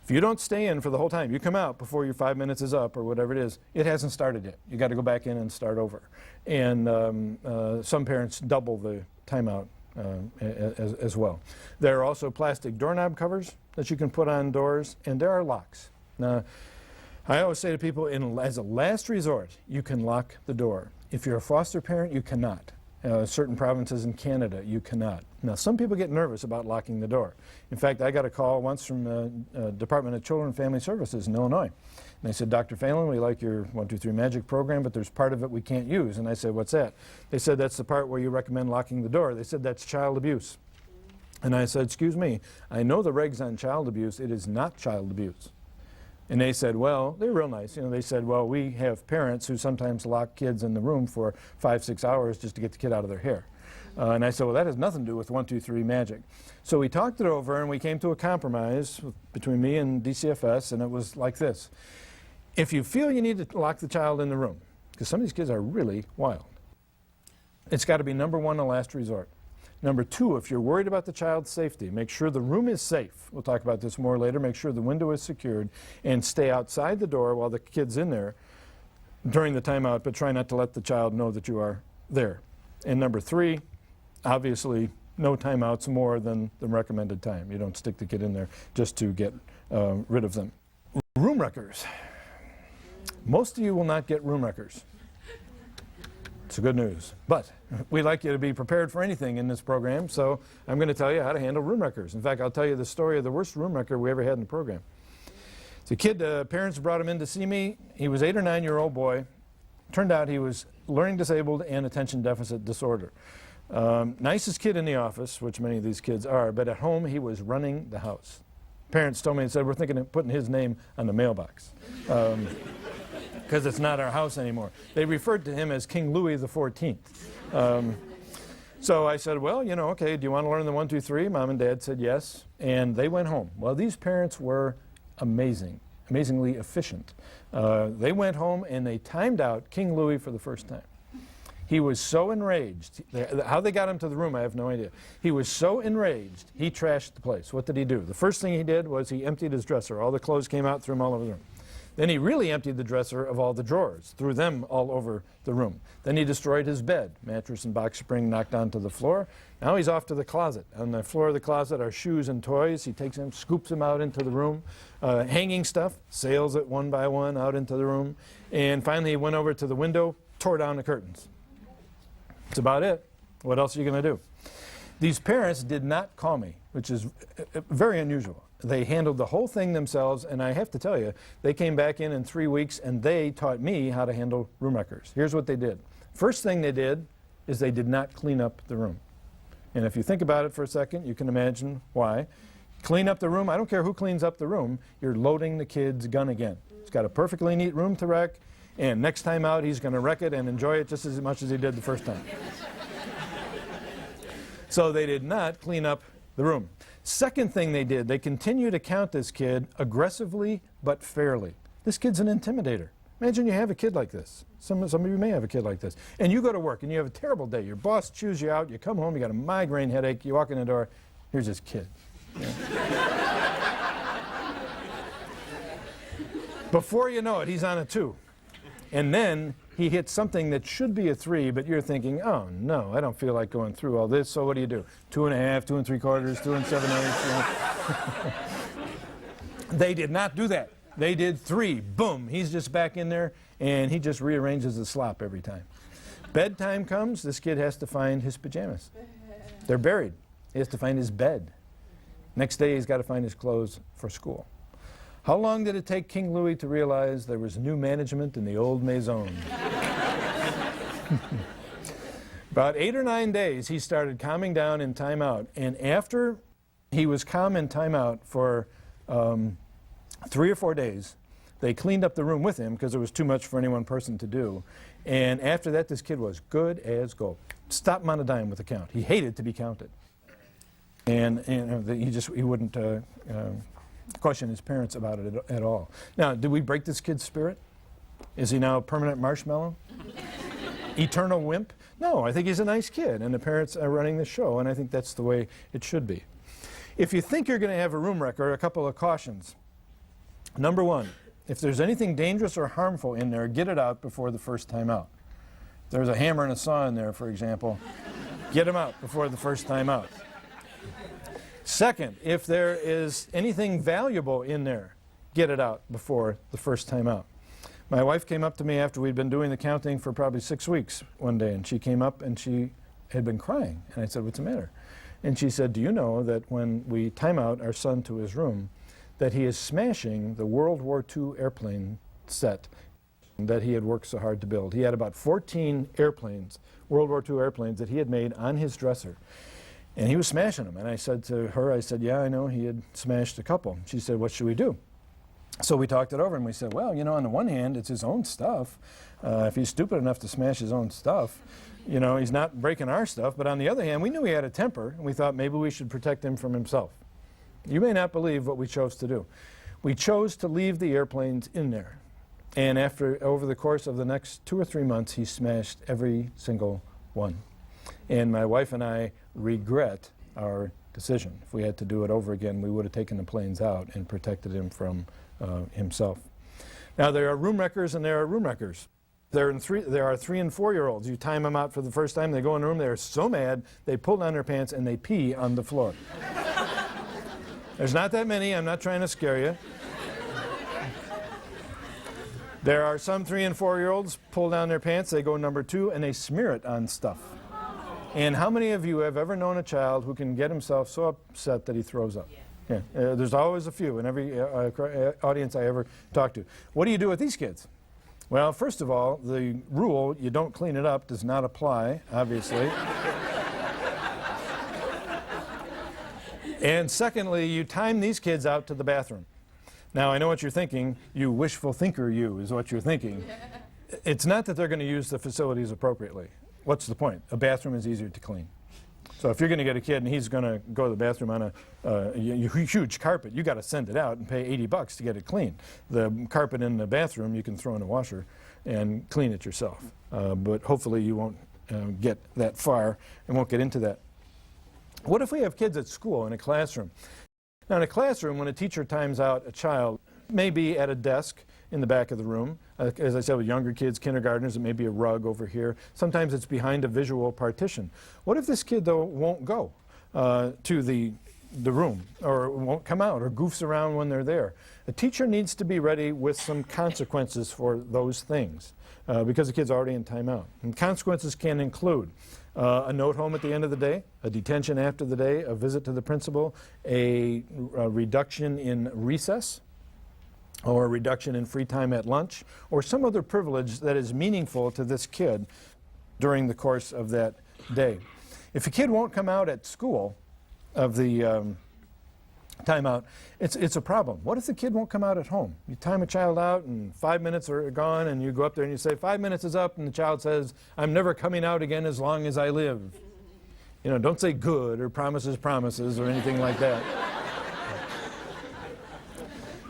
If you don't stay in for the whole time, you come out before your 5 minutes is up or whatever it is, it hasn't started yet. You got to go back in and start over. And some parents double the timeout as well. There are also plastic doorknob covers that you can put on doors, and there are locks. Now, I always say to people, as a last resort, you can lock the door. If you're a foster parent, you cannot. Certain provinces in Canada, you cannot. Now, some people get nervous about locking the door. In fact, I got a call once from the Department of Children and Family Services in Illinois. And they said, Dr. Phelan, we like your 1, 2, 3 Magic program, but there's part of it we can't use. And I said, what's that? They said, that's the part where you recommend locking the door. They said, that's child abuse. And I said, excuse me, I know the regs on child abuse. It is not child abuse. And they said, well, they're real nice. You know, they said, well, we have parents who sometimes lock kids in the room for 5, 6 hours just to get the kid out of their hair. And I said, well, that has nothing to do with 1, 2, 3 Magic. So we talked it over and we came to a compromise between me and DCFS, and it was like this. If you feel you need to lock the child in the room, because some of these kids are really wild, it's got to be number 1, a last resort. Number 2, if you're worried about the child's safety, make sure the room is safe. We'll talk about this more later. Make sure the window is secured and stay outside the door while the kid's in there during the timeout, but try not to let the child know that you are there. And number 3, obviously, no timeouts more than the recommended time. You don't stick the kid in there just to get rid of them. Room wreckers. Most of you will not get room wreckers. It's good news. But we like you to be prepared for anything in this program, so I'm going to tell you how to handle room wreckers. In fact, I'll tell you the story of the worst room wrecker we ever had in the program. It's a kid, parents brought him in to see me. He was 8 or 9-year-old boy. Turned out he was learning disabled and attention deficit disorder. Nicest kid in the office, which many of these kids are, but at home he was running the house. parents told me and said, we're thinking of putting his name on the mailbox because it's not our house anymore. They referred to him as King Louis XIV. So I said, well, you know, okay, do you want to learn the 1, 2, 3? Mom and Dad said yes, and they went home. Well, these parents were amazingly efficient. They went home and they timed out King Louis for the first time. He was so enraged. How they got him to the room, I have no idea. He was so enraged, he trashed the place. What did he do? The first thing he did was he emptied his dresser. All the clothes came out, threw them all over the room. Then he really emptied the dresser of all the drawers, threw them all over the room. Then he destroyed his bed. Mattress and box spring knocked onto the floor. Now he's off to the closet. On the floor of the closet are shoes and toys. He takes them, scoops them out into the room. Hanging stuff, sails it one by one out into the room. And finally he went over to the window, tore down the curtains. That's about it. What else are you going to do? These parents did not call me, which is very unusual. They handled the whole thing themselves, and I have to tell you, they came back in 3 weeks, and they taught me how to handle room wreckers. Here's what they did. First thing they did is they did not clean up the room. And if you think about it for a second, you can imagine why. Clean up the room, I don't care who cleans up the room, you're loading the kid's gun again. He's got a perfectly neat room to wreck, and next time out he's going to wreck it and enjoy it just as much as he did the first time. So they did not clean up the room. Second thing they did, they continued to count this kid aggressively but fairly. This kid's an intimidator. Imagine you have a kid like this. Some of you may have a kid like this. And you go to work and you have a terrible day. Your boss chews you out. You come home, you got a migraine headache. You walk in the door, here's this kid. Yeah. Before you know it, he's on a 2. And then he hits something that should be a 3, but you're thinking, oh no, I don't feel like going through all this, so what do? 2.5, 2 3/4, 2 7/8. They did not do that. They did 3. Boom, he's just back in there, and he just rearranges the slop every time. Bedtime comes, this kid has to find his pajamas. They're buried. He has to find his bed. Next day, he's got to find his clothes for school. How long did it take King Louis to realize there was new management in the old maison? About 8 or 9 days, he started calming down in timeout. And after he was calm in timeout for 3 or 4 days, they cleaned up the room with him because it was too much for any one person to do. And after that, this kid was good as gold. Stop him on a dime with the count. He hated to be counted. And he wouldn't question his parents about it at all. Now, did we break this kid's spirit? Is he now a permanent marshmallow? Eternal wimp? No, I think he's a nice kid, and the parents are running the show, and I think that's the way it should be. If you think you're going to have a room wrecker, a couple of cautions. Number 1, if there's anything dangerous or harmful in there, get it out before the first time out. If there's a hammer and a saw in there, for example, get them out before the first time out. Second, if there is anything valuable in there, get it out before the first time out. My wife came up to me after we'd been doing the counting for probably 6 weeks one day, and she came up and she had been crying. And I said, what's the matter? And she said, do you know that when we time out our son to his room, that he is smashing the World War II airplane set that he had worked so hard to build. He had about 14 airplanes, World War II airplanes, that he had made on his dresser. And he was smashing them. And I said to her, I said, yeah, I know he had smashed a couple. She said, what should we do? So we talked it over and we said, well, you know, on the one hand, it's his own stuff. If he's stupid enough to smash his own stuff, you know, he's not breaking our stuff. But on the other hand, we knew he had a temper, and we thought maybe we should protect him from himself. You may not believe what we chose to do. We chose to leave the airplanes in there. And over the course of the next 2 or 3 months, he smashed every single one. And my wife and I regret our decision. If we had to do it over again, we would have taken the planes out and protected him from himself. Now, there are room wreckers and there are room wreckers. There are 3 and 4-year-olds. You time them out for the first time, they go in the room, they're so mad, they pull down their pants and they pee on the floor. There's not that many, I'm not trying to scare you. There are some 3 and 4-year-olds pull down their pants, they go number 2, and they smear it on stuff. And how many of you have ever known a child who can get himself so upset that he throws up? Yeah. There's always a few in every audience I ever talk to. What do you do with these kids? Well, first of all, the rule, you don't clean it up, does not apply, obviously. And secondly, you time these kids out to the bathroom. Now, I know what you're thinking. You wishful thinker, you, is what you're thinking. It's not that they're going to use the facilities appropriately. What's the point? A bathroom is easier to clean. So if you're going to get a kid and he's going to go to the bathroom on a huge carpet, you got to send it out and pay $80 to get it clean. The carpet in the bathroom you can throw in a washer and clean it yourself. But hopefully you won't get that far and won't get into that. What if we have kids at school in a classroom? Now in a classroom, when a teacher times out a child, maybe at a desk in the back of the room. As I said, with younger kids, kindergartners, it may be a rug over here. Sometimes it's behind a visual partition. What if this kid, though, won't go to the room, or won't come out, or goofs around when they're there? A teacher needs to be ready with some consequences for those things because the kid's already in timeout. And consequences can include a note home at the end of the day, a detention after the day, a visit to the principal, a reduction in recess, or a reduction in free time at lunch, or some other privilege that is meaningful to this kid during the course of that day. If a kid won't come out at school of the timeout, it's a problem. What if the kid won't come out at home? You time a child out and 5 minutes are gone and you go up there and you say, 5 minutes is up, and the child says, I'm never coming out again as long as I live. You know, don't say good or promises or anything like that.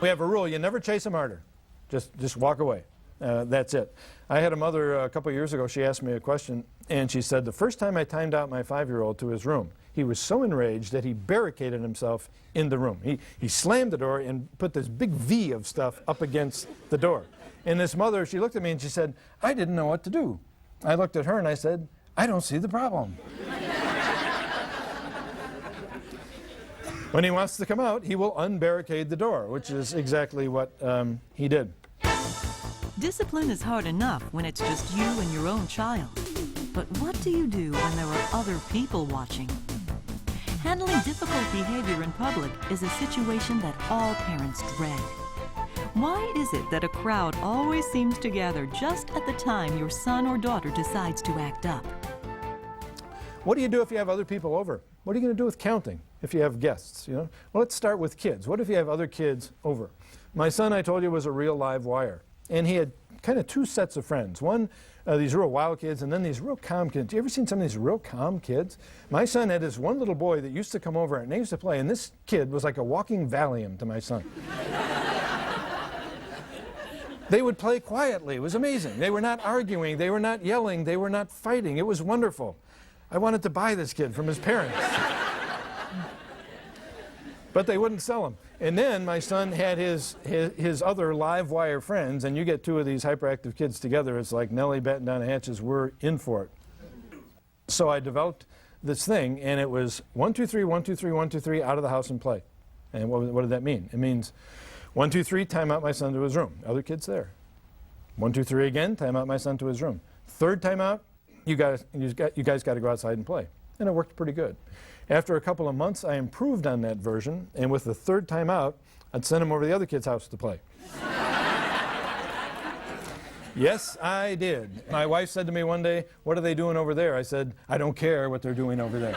We have a rule, you never chase a martyr. Just walk away. That's it. I had a mother a couple years ago, she asked me a question, and she said, the first time I timed out my 5-year-old to his room, he was so enraged that he barricaded himself in the room. He slammed the door and put this big V of stuff up against the door. And this mother, she looked at me and she said, I didn't know what to do. I looked at her and I said, I don't see the problem. When he wants to come out, he will unbarricade the door, which is exactly what he did. Discipline is hard enough when it's just you and your own child. But what do you do when there are other people watching? Handling difficult behavior in public is a situation that all parents dread. Why is it that a crowd always seems to gather just at the time your son or daughter decides to act up? What do you do if you have other people over? What are you going to do with counting if you have guests? You know? Well, let's start with kids. What if you have other kids over? My son, I told you, was a real live wire. And he had kind of two sets of friends. One, these real wild kids, and then these real calm kids. You ever seen some of these real calm kids? My son had this one little boy that used to come over and they used to play, and this kid was like a walking Valium to my son. They would play quietly. It was amazing. They were not arguing. They were not yelling. They were not fighting. It was wonderful. I wanted to buy this kid from his parents. But they wouldn't sell him. And then my son had his other live wire friends, and you get two of these hyperactive kids together, it's like Nellie batten down the hatches, we're in for it. So I developed this thing, and it was 1, 2, 3, 1, 2, 3, 1, 2, 3, out of the house and play. And what did that mean? It means 1, 2, 3, time out my son to his room. Other kids there. 1, 2, 3 again, time out my son to his room. Third time out, you guys got to go outside and play. And it worked pretty good. After a couple of months, I improved on that version, and with the third time out, I'd send him over to the other kid's house to play. Yes, I did. My wife said to me one day, what are they doing over there? I said, I don't care what they're doing over there.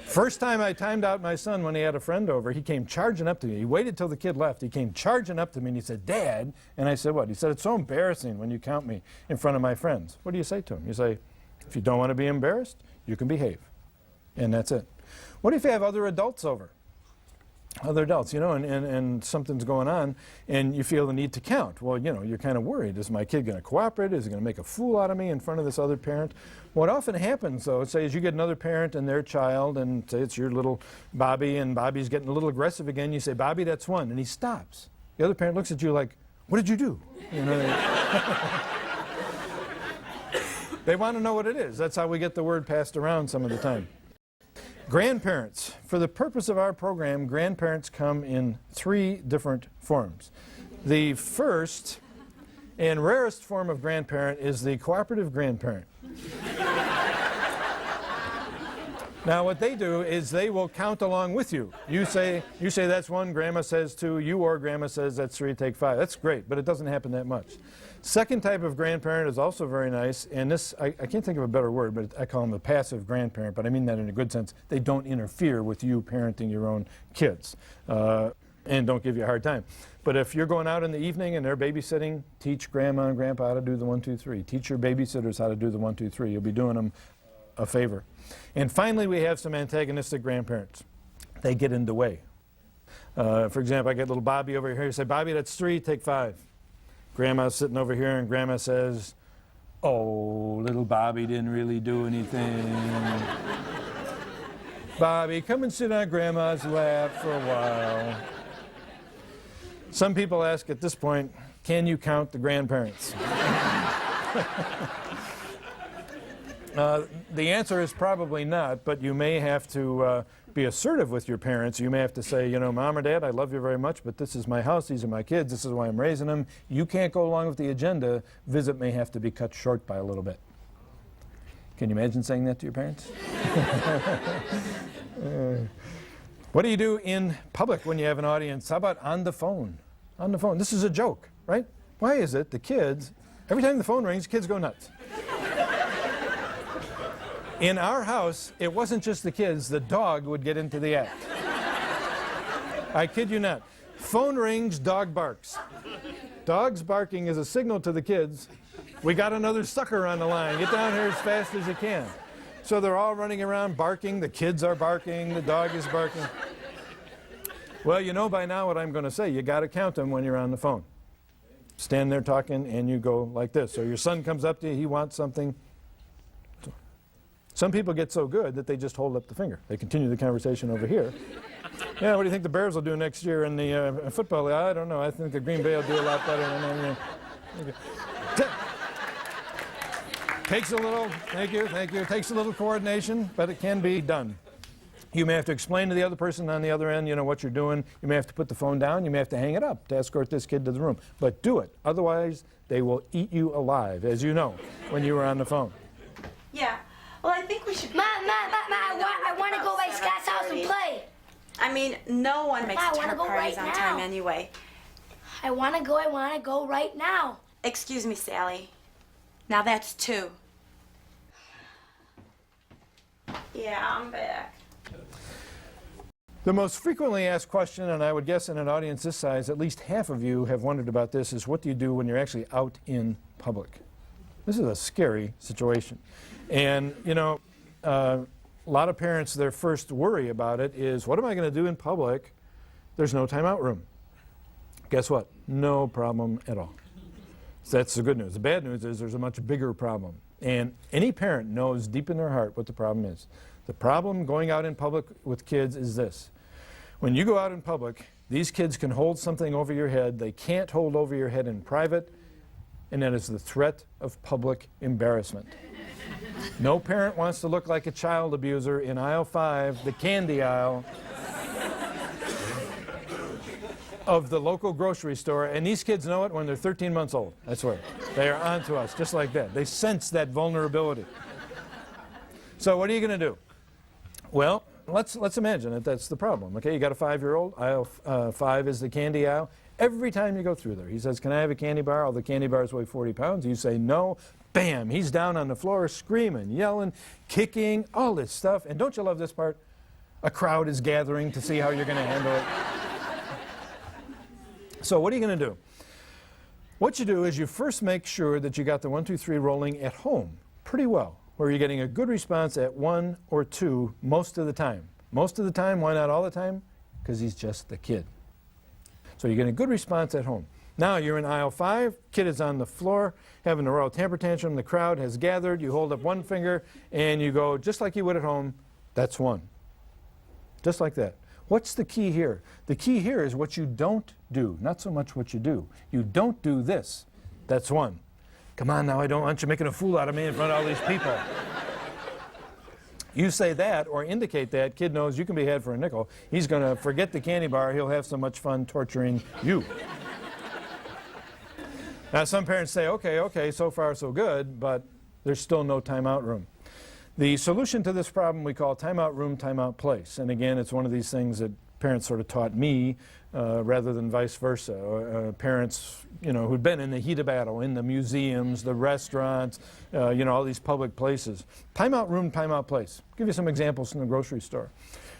First time I timed out my son when he had a friend over, he came charging up to me. He waited till the kid left. He came charging up to me and he said, Dad. And I said, what? He said, it's so embarrassing when you count me in front of my friends. What do you say to him? You say, if you don't want to be embarrassed, you can behave. And that's it. What if you have other adults over? Other adults, you know, and something's going on and you feel the need to count. Well, you know, you're kind of worried. Is my kid going to cooperate? Is he going to make a fool out of me in front of this other parent? What often happens, though, say, is you get another parent and their child, and say it's your little Bobby, and Bobby's getting a little aggressive again. You say, Bobby, that's one. And he stops. The other parent looks at you like, what did you do? You know, they want to know what it is. That's how we get the word passed around some of the time. Grandparents. For the purpose of our program, grandparents come in 3 different forms. The first and rarest form of grandparent is the cooperative grandparent. Now what they do is they will count along with you. You say that's 1, Grandma says 2, you or Grandma says that's 3, take 5. That's great, but it doesn't happen that much. Second type of grandparent is also very nice, and this, I can't think of a better word, but I call them a passive grandparent, but I mean that in a good sense. They don't interfere with you parenting your own kids, and don't give you a hard time. But if you're going out in the evening and they're babysitting, teach Grandma and Grandpa how to do the 1, 2, 3. Teach your babysitters how to do the 1, 2, 3. You'll be doing them a favor. And finally, we have some antagonistic grandparents. They get in the way. For example, I get little Bobby over here. You say, Bobby, that's 3, take 5. Grandma's sitting over here, and Grandma says, oh, little Bobby didn't really do anything. Bobby, come and sit on Grandma's lap for a while. Some people ask at this point, can you count the grandparents? The answer is probably not, but you may have to be assertive with your parents. You may have to say, you know, Mom or Dad, I love you very much, but this is my house, these are my kids, this is why I'm raising them. You can't go along with the agenda. Visit may have to be cut short by a little bit. Can you imagine saying that to your parents? What do you do in public when you have an audience? How about on the phone? On the phone. This is a joke, right? Why is it the kids, every time the phone rings, kids go nuts? In our house, it wasn't just the kids, the dog would get into the act. I kid you not. Phone rings, dog barks. Dogs barking is a signal to the kids, we got another sucker on the line, get down here as fast as you can. So they're all running around barking, the kids are barking, the dog is barking. Well, you know by now what I'm going to say, you got to count them when you're on the phone. Stand there talking and you go like this. So your son comes up to you, he wants something. Some people get so good that they just hold up the finger. They continue the conversation over here. Yeah, what do you think the Bears will do next year in the football league? I don't know. I think the Green Bay will do a lot better than Takes a little, thank you. Takes a little coordination, but it can be done. You may have to explain to the other person on the other end, you know, what you're doing. You may have to put the phone down. You may have to hang it up to escort this kid to the room. But do it. Otherwise, they will eat you alive, as you know, when you were on the phone. Yeah. Well, I think we should... Ma, I want to go by Scott's house and play. I mean, no one makes turn parties on time anyway. I want to go right now. Excuse me, Sally. Now that's 2. Yeah, I'm back. The most frequently asked question, and I would guess in an audience this size, at least half of you have wondered about this, is what do you do when you're actually out in public? This is a scary situation. And, you know, a lot of parents, their first worry about it is, what am I going to do in public? There's no timeout room. Guess what? No problem at all. So that's the good news. The bad news is there's a much bigger problem. And any parent knows deep in their heart what the problem is. The problem going out in public with kids is this. When you go out in public, these kids can hold something over your head they can't hold over your head in private, and that is the threat of public embarrassment. No parent wants to look like a child abuser in aisle 5, the candy aisle of the local grocery store, and these kids know it when they're 13 months old. I swear. They are on to us just like that. They sense that vulnerability. So what are you going to do? Well, let's imagine that that's the problem. Okay, you got a 5-year-old. Aisle 5 is the candy aisle. Every time you go through there, he says, can I have a candy bar? All the candy bars weigh 40 pounds. You say no. Bam, he's down on the floor screaming, yelling, kicking, all this stuff. And don't you love this part? A crowd is gathering to see how you're going to handle it. So what are you going to do? What you do is you first make sure that you got the 1, 2, 3 rolling at home pretty well, where you're getting a good response at 1 or 2 most of the time. Most of the time, why not all the time? Because he's just a kid. So you're getting a good response at home. Now you're in aisle 5, kid is on the floor, having a royal temper tantrum, the crowd has gathered, you hold up one finger, and you go, just like you would at home, that's 1. Just like that. What's the key here? The key here is what you don't do, not so much what you do. You don't do this, that's 1. Come on now, I don't want you making a fool out of me in front of all these people. You say that or indicate that, kid knows you can be had for a nickel. He's going to forget the candy bar, he'll have so much fun torturing you. Now some parents say, okay, so far so good, but there's still no timeout room. The solution to this problem we call timeout room, timeout place. And again, it's one of these things that parents sort of taught me rather than vice versa. Parents, you know, who'd been in the heat of battle, in the museums, the restaurants, you know, all these public places. Timeout room, timeout place. I'll give you some examples from the grocery store.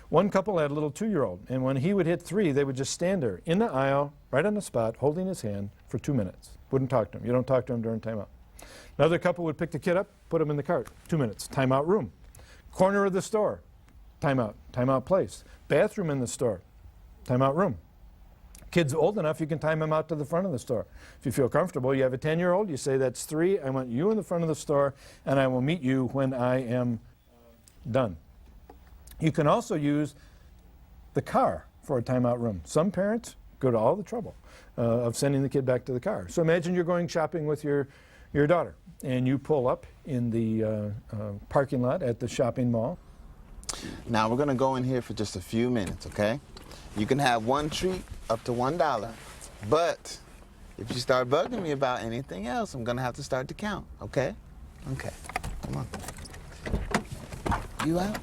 One couple had a little 2-year-old, and when he would hit 3, they would just stand there in the aisle, right on the spot, holding his hand for 2 minutes. Wouldn't talk to him. You don't talk to him during timeout. Another couple would pick the kid up, put him in the cart. 2 minutes. Timeout room. Corner of the store. Timeout. Timeout place. Bathroom in the store. Timeout room. Kid's old enough, you can time him out to the front of the store. If you feel comfortable, you have a 10-year-old, you say, that's 3, I want you in the front of the store, and I will meet you when I am done. You can also use the car for a timeout room. Some parents go to all the trouble of sending the kid back to the car. So imagine you're going shopping with your daughter, and you pull up in the parking lot at the shopping mall. Now we're gonna go in here for just a few minutes, okay? You can have one treat up to $1, but if you start bugging me about anything else, I'm gonna have to start to count, okay? Okay, come on. You out?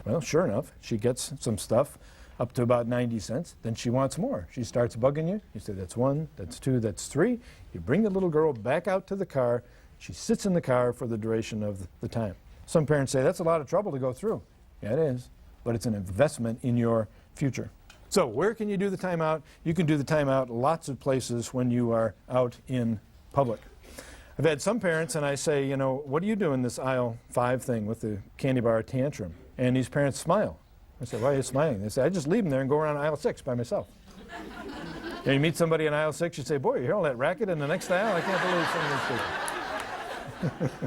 Well, sure enough, she gets some stuff up to about 90 cents. Then she wants more. She starts bugging you. You say, that's 1, that's 2, that's 3. You bring the little girl back out to the car. She sits in the car for the duration of the time. Some parents say, that's a lot of trouble to go through. Yeah, it is, but it's an investment in your future. So where can you do the timeout? You can do the timeout lots of places when you are out in public. I've had some parents, and I say, you know, what do you do in this aisle 5 thing with the candy bar tantrum? And these parents smile. I say, why are you smiling? They say, I just leave them there and go around aisle 6 by myself. You meet somebody in aisle 6, you say, boy, you hear all that racket in the next aisle? I can't believe some of these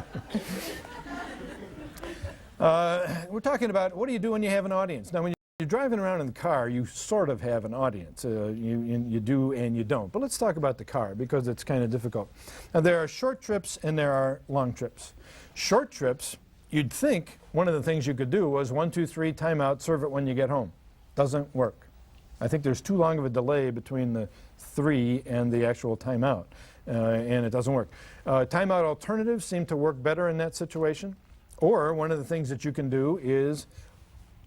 people. We're talking about what do you do when you have an audience? Now, when you're driving around in the car, you sort of have an audience. You do and you don't. But let's talk about the car because it's kind of difficult. Now, there are short trips and there are long trips. Short trips, you'd think one of the things you could do was 1, 2, 3, timeout, serve it when you get home. Doesn't work. I think there's too long of a delay between the 3 and the actual timeout, and it doesn't work. Timeout alternatives seem to work better in that situation. Or one of the things that you can do is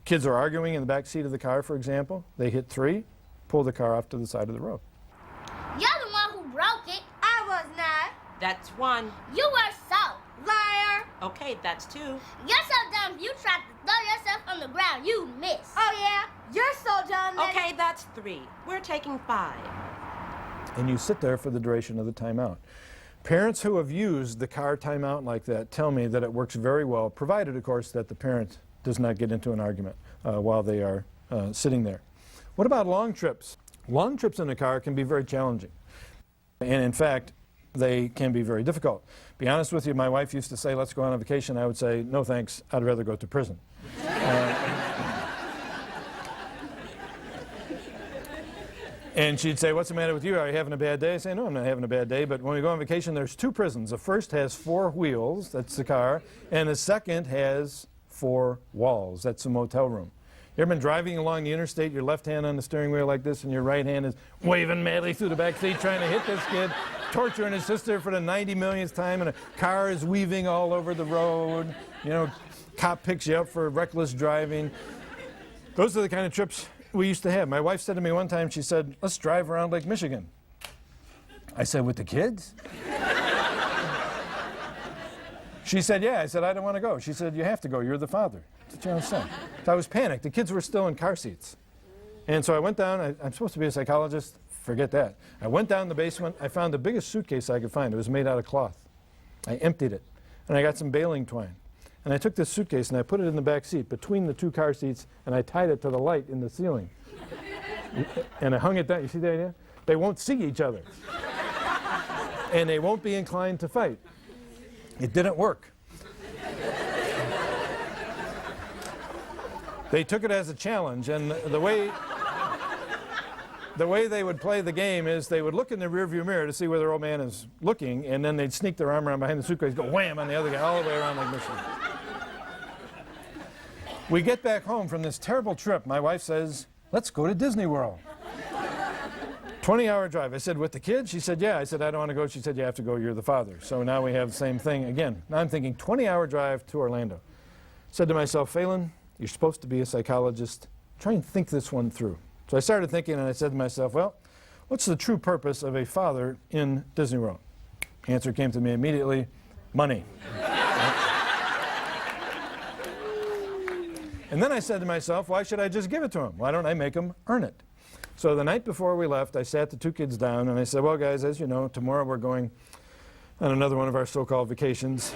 kids are arguing in the back seat of the car, for example. They hit 3, pull the car off to the side of the road. You're the one who broke it. I was not. That's 1. You were so. Liar. Okay, that's 2. You're so dumb. You tried to throw yourself on the ground. You missed. Oh, yeah? You're so dumb. Okay, that's 3. We're taking 5. And you sit there for the duration of the timeout. Parents who have used the car timeout like that tell me that it works very well, provided, of course, that the parent does not get into an argument while they are sitting there. What about long trips? Long trips in a car can be very challenging. And in fact, they can be very difficult. Be honest with you, my wife used to say, let's go on a vacation. I would say, no thanks, I'd rather go to prison. And she'd say, what's the matter with you? Are you having a bad day? I say, no, I'm not having a bad day, but when we go on vacation, there's 2 prisons. The first has 4 wheels, that's the car, and the second has 4 walls, that's the motel room. You ever been driving along the interstate, your left hand on the steering wheel like this, and your right hand is waving madly through the back seat trying to hit this kid, torturing his sister for the 90 millionth time, and a car is weaving all over the road. You know, cop picks you up for reckless driving. Those are the kind of trips we used to have. My wife said to me one time, she said, let's drive around Lake Michigan. I said, with the kids? She said, yeah. I said, I don't want to go. She said, you have to go. You're the father. It's your own son. So I was panicked. The kids were still in car seats. And so I went down. I'm supposed to be a psychologist. Forget that. I went down the basement. I found the biggest suitcase I could find. It was made out of cloth. I emptied it. And I got some baling twine. And I took this suitcase and I put it in the back seat between the 2 car seats, and I tied it to the light in the ceiling. And I hung it down. You see the idea? They won't see each other. And they won't be inclined to fight. It didn't work. They took it as a challenge, and the way they would play the game is they would look in the rearview mirror to see where their old man is looking, and then they'd sneak their arm around behind the suitcase, go wham on the other guy all the way around Lake Michigan. We get back home from this terrible trip. My wife says, let's go to Disney World. 20-hour drive. I said, with the kids? She said, yeah. I said, I don't want to go. She said, you have to go. You're the father. So now we have the same thing again. Now I'm thinking 20-hour drive to Orlando. Said to myself, Phelan, you're supposed to be a psychologist. Try and think this one through. So I started thinking, and I said to myself, well, what's the true purpose of a father in Disney World? Answer came to me immediately, money. And then I said to myself, why should I just give it to him? Why don't I make him earn it? So the night before we left, I sat the two kids down and I said, well, guys, as you know, tomorrow we're going on another one of our so-called vacations.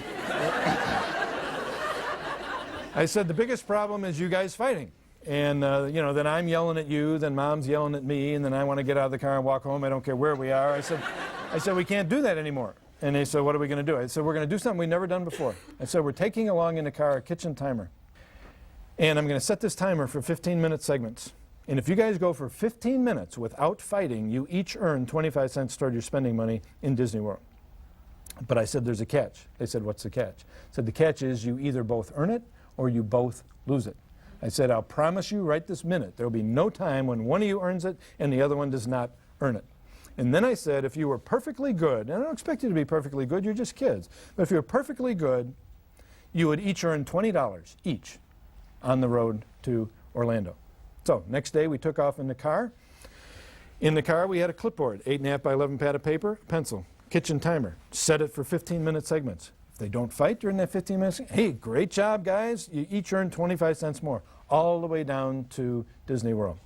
I said, the biggest problem is you guys fighting. And, you know, then I'm yelling at you, then Mom's yelling at me, and then I want to get out of the car and walk home. I don't care where we are. I said, we can't do that anymore. And they said, what are we going to do? I said, we're going to do something we've never done before. I said, we're taking along in the car a kitchen timer. And I'm going to set this timer for 15-minute segments. And if you guys go for 15 minutes without fighting, you each earn 25 cents toward your spending money in Disney World. But I said, there's a catch. They said, what's the catch? I said, the catch is you either both earn it or you both lose it. I said, I'll promise you right this minute, there will be no time when one of you earns it and the other one does not earn it. And then I said, if you were perfectly good, and I don't expect you to be perfectly good, you're just kids, but if you're perfectly good, you would each earn $20 each on the road to Orlando. So next day we took off in the car. In the car we had a clipboard, 8.5 by 11 pad of paper, pencil, kitchen timer, set it for 15-minute segments. If they don't fight during that 15 minutes, hey, great job, guys. You each earn 25 cents more, all the way down to Disney World.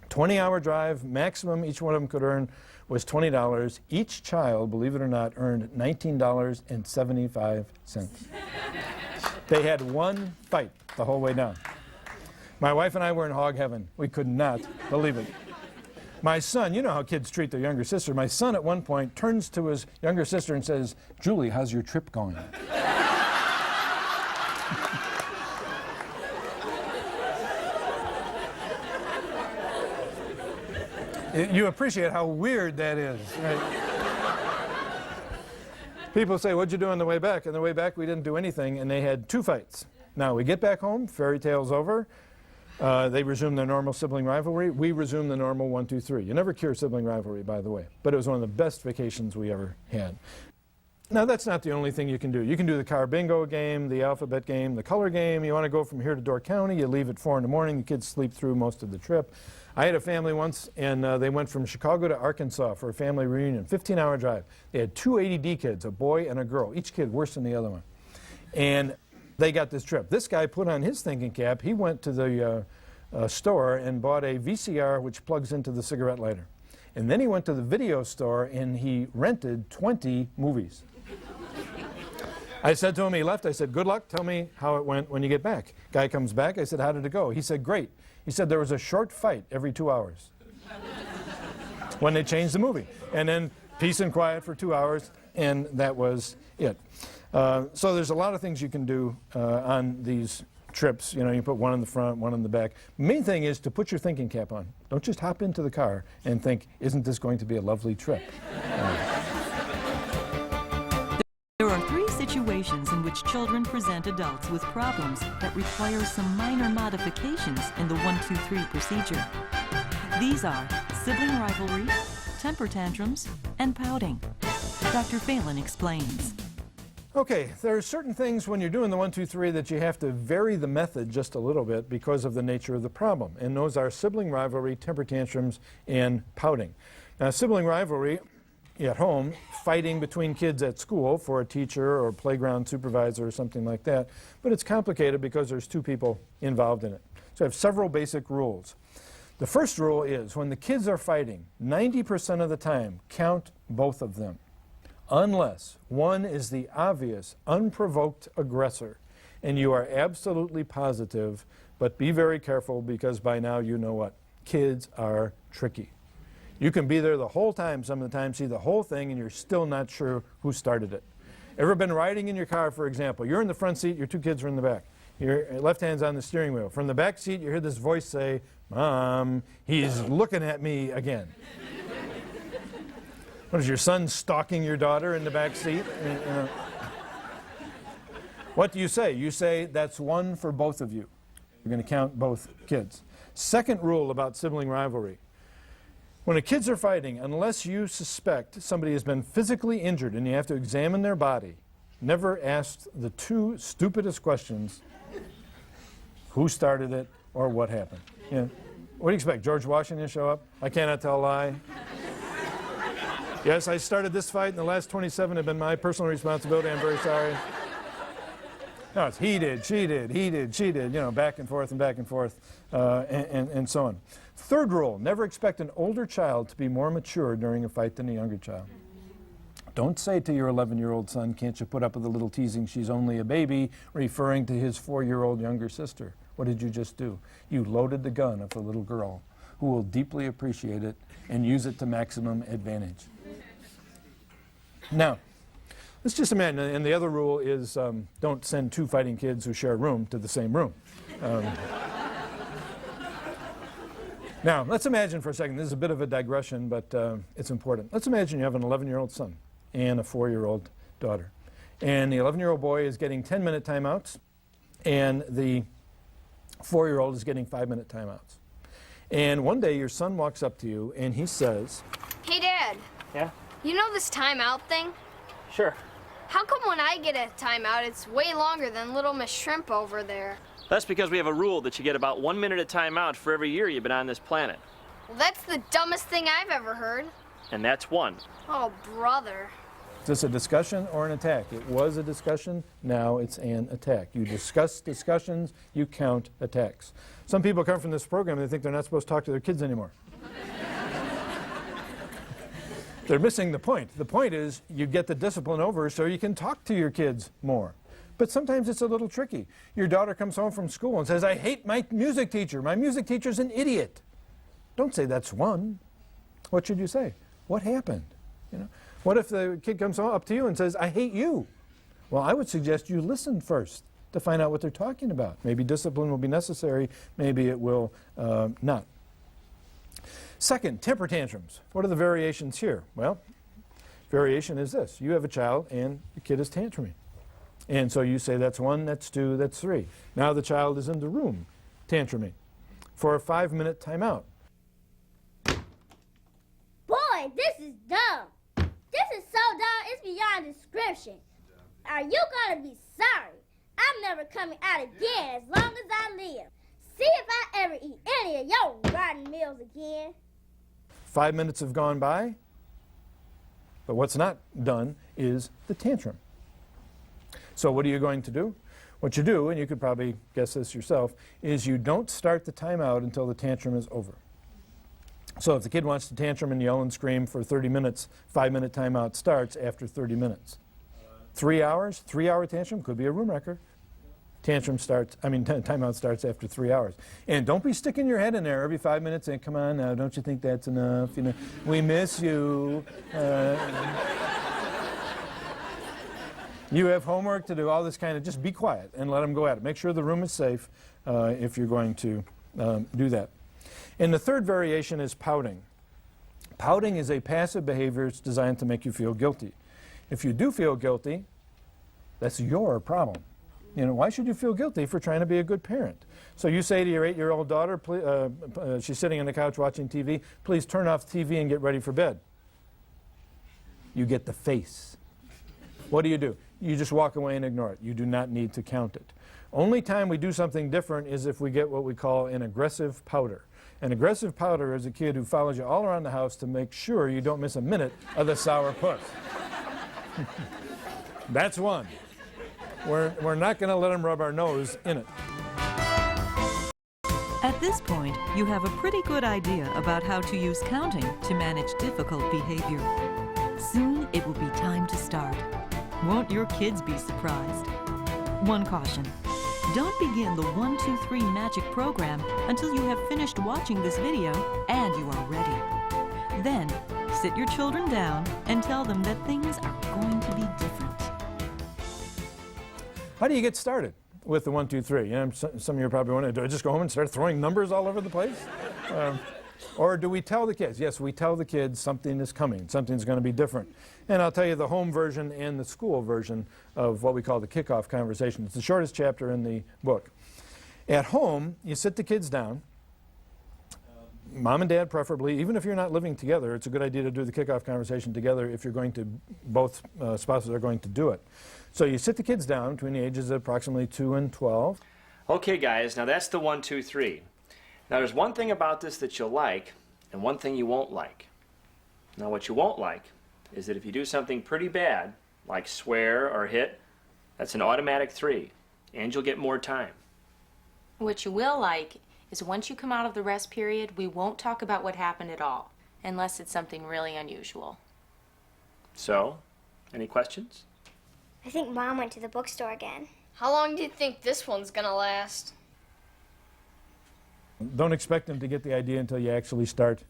20-hour drive, maximum each one of them could earn was $20. Each child, believe it or not, earned $19.75. They had one fight the whole way down. My wife and I were in hog heaven. We could not believe it. My son, you know how kids treat their younger sister. My son at one point turns to his younger sister and says, Julie, how's your trip going? You appreciate how weird that is, right? People say, what'd you do on the way back? On the way back, we didn't do anything, and they had 2 fights. Now, we get back home, fairy tale's over. They resume their normal sibling rivalry. We resume the normal 1, 2, 3. You never cure sibling rivalry, by the way. But it was one of the best vacations we ever had. Now, that's not the only thing you can do. You can do the car bingo game, the alphabet game, the color game. You want to go from here to Door County. You leave at 4 in the morning. The kids sleep through most of the trip. I had a family once, and they went from Chicago to Arkansas for a family reunion, 15-hour drive. They had 2 ADD kids, a boy and a girl, each kid worse than the other one. And they got this trip. This guy put on his thinking cap. He went to the store and bought a VCR which plugs into the cigarette lighter. And then he went to the video store and he rented 20 movies. I said to him, he left, I said, good luck, tell me how it went when you get back. Guy comes back, I said, how did it go? He said, great. He said, there was a short fight every 2 hours when they changed the movie. And then peace and quiet for 2 hours, and that was it. So there's a lot of things you can do on these trips. You know, you put one in the front, one in the back. The main thing is to put your thinking cap on. Don't just hop into the car and think, isn't this going to be a lovely trip? There are 3 situations in which children present adults with problems that require some minor modifications in the 1, 2, 3 procedure. These are sibling rivalry, temper tantrums, and pouting. Dr. Phelan explains. Okay, there are certain things when you're doing the 1, 2, 3 that you have to vary the method just a little bit because of the nature of the problem. And those are sibling rivalry, temper tantrums, and pouting. Now, sibling rivalry at home, fighting between kids at school for a teacher or playground supervisor or something like that. But it's complicated because there's 2 people involved in it. So I have several basic rules. The first rule is when the kids are fighting, 90% of the time, count both of them. Unless one is the obvious, unprovoked aggressor, and you are absolutely positive, but be very careful because by now you know what? Kids are tricky. You can be there the whole time, some of the time, see the whole thing, and you're still not sure who started it. Ever been riding in your car, for example? You're in the front seat, your 2 kids are in the back. Your left hand's on the steering wheel. From the back seat, you hear this voice say, Mom, he's looking at me again. What is your son stalking your daughter in the back seat? What do you say? You say, that's 1 for both of you. You're going to count both kids. Second rule about sibling rivalry. When the kids are fighting, unless you suspect somebody has been physically injured and you have to examine their body, never ask the two stupidest questions: who started it or what happened? You know, what do you expect, George Washington to show up? I cannot tell a lie. Yes, I started this fight, and the last 27 have been my personal responsibility. I'm very sorry. No, it's he did, she did, he did, she did, you know, back and forth, and so on. Third rule, never expect an older child to be more mature during a fight than a younger child. Don't say to your 11-year-old son, can't you put up with a little teasing, she's only a baby, referring to his 4-year-old younger sister. What did you just do? You loaded the gun of the little girl, who will deeply appreciate it and use it to maximum advantage. Now, let's just imagine, and the other rule is don't send two fighting kids who share a room to the same room. Now, let's imagine for a second, this is a bit of a digression, but it's important. Let's imagine you have an 11-year-old son and a 4-year-old daughter. And the 11-year-old boy is getting 10-minute timeouts, and the 4-year-old is getting 5-minute timeouts. And one day your son walks up to you and he says, "Hey, Dad. Yeah? You know this timeout thing? Sure. How come when I get a timeout, it's way longer than Little Miss Shrimp over there?" That's because we have a rule that you get about 1 minute of time out for every year you've been on this planet. Well, that's the dumbest thing I've ever heard. And that's one. Oh, brother. is this a discussion or an attack? It was a discussion, now it's an attack. You discuss discussions, you count attacks. Some people come from this program and they think they're not supposed to talk to their kids anymore. They're missing the point. The point is you get the discipline over so you can talk to your kids more. But sometimes it's a little tricky. Your daughter comes home from school and says, "I hate my music teacher. My music teacher's an idiot." Don't say that's one. What should you say? What happened? You know? What if the kid comes up to you and says, "I hate you"? Well, I would suggest you listen first to find out what they're talking about. Maybe discipline will be necessary, maybe it will not. Second, temper tantrums. What are the variations here? Well, variation is this. You have a child and the kid is tantruming. And so you say that's 1, that's 2, that's 3. Now the child is in the room tantruming for a 5-minute timeout. Boy, this is dumb. This is so dumb, it's beyond description. Are you gonna be sorry? I'm never coming out again as long as I live. See if I ever eat any of your rotten meals again. 5 minutes have gone by, but what's not done is the tantrum. So what are you going to do? What you do, and you could probably guess this yourself, is you don't start the timeout until the tantrum is over. So if the kid wants to tantrum and yell and scream for 30 minutes, 5-minute timeout starts after 30 minutes. 3 hours, 3-hour tantrum could be a room wrecker. Timeout starts after 3 hours. And don't be sticking your head in there every 5 minutes and, "Come on now, don't you think that's enough? You know, we miss you. You have homework to do," all this kind of, just be quiet and let them go at it. Make sure the room is safe if you're going to do that. And the third variation is pouting. Pouting is a passive behavior. It's designed to make you feel guilty. If you do feel guilty, that's your problem. You know, why should you feel guilty for trying to be a good parent? So you say to your 8-year-old daughter, she's sitting on the couch watching TV, "Please turn off the TV and get ready for bed." You get the face. What do? You just walk away and ignore it. You do not need to count it. Only time we do something different is if we get what we call an aggressive pouter. An aggressive pouter is a kid who follows you all around the house to make sure you don't miss a minute of the sour puss. That's one. We're not going to let them rub our nose in it. At this point, you have a pretty good idea about how to use counting to manage difficult behavior. Soon it will be time to start. Won't your kids be surprised? One caution. Don't begin the 1, 2, 3 magic program until you have finished watching this video and you are ready. Then, sit your children down and tell them that things are going to be different. How do you get started with the 1, 2, 3? You know, some of you are probably wondering, do I just go home and start throwing numbers all over the place? Or do we tell the kids? Yes, we tell the kids something is coming, something's going to be different. And I'll tell you the home version and the school version of what we call the kickoff conversation. It's the shortest chapter in the book. At home, you sit the kids down, mom and dad preferably, even if you're not living together, it's a good idea to do the kickoff conversation together if you're going to, both spouses are going to do it. So you sit the kids down between the ages of approximately 2 and 12. Okay, guys, now that's the 1, 2, 3. Now there's one thing about this that you'll like and one thing you won't like. Now what you won't like is that if you do something pretty bad, like swear or hit, that's an automatic 3, and you'll get more time. What you will like is once you come out of the rest period, we won't talk about what happened at all, unless it's something really unusual. So, any questions? I think Mom went to the bookstore again. How long do you think this one's gonna last? Don't expect them to get the idea until you actually start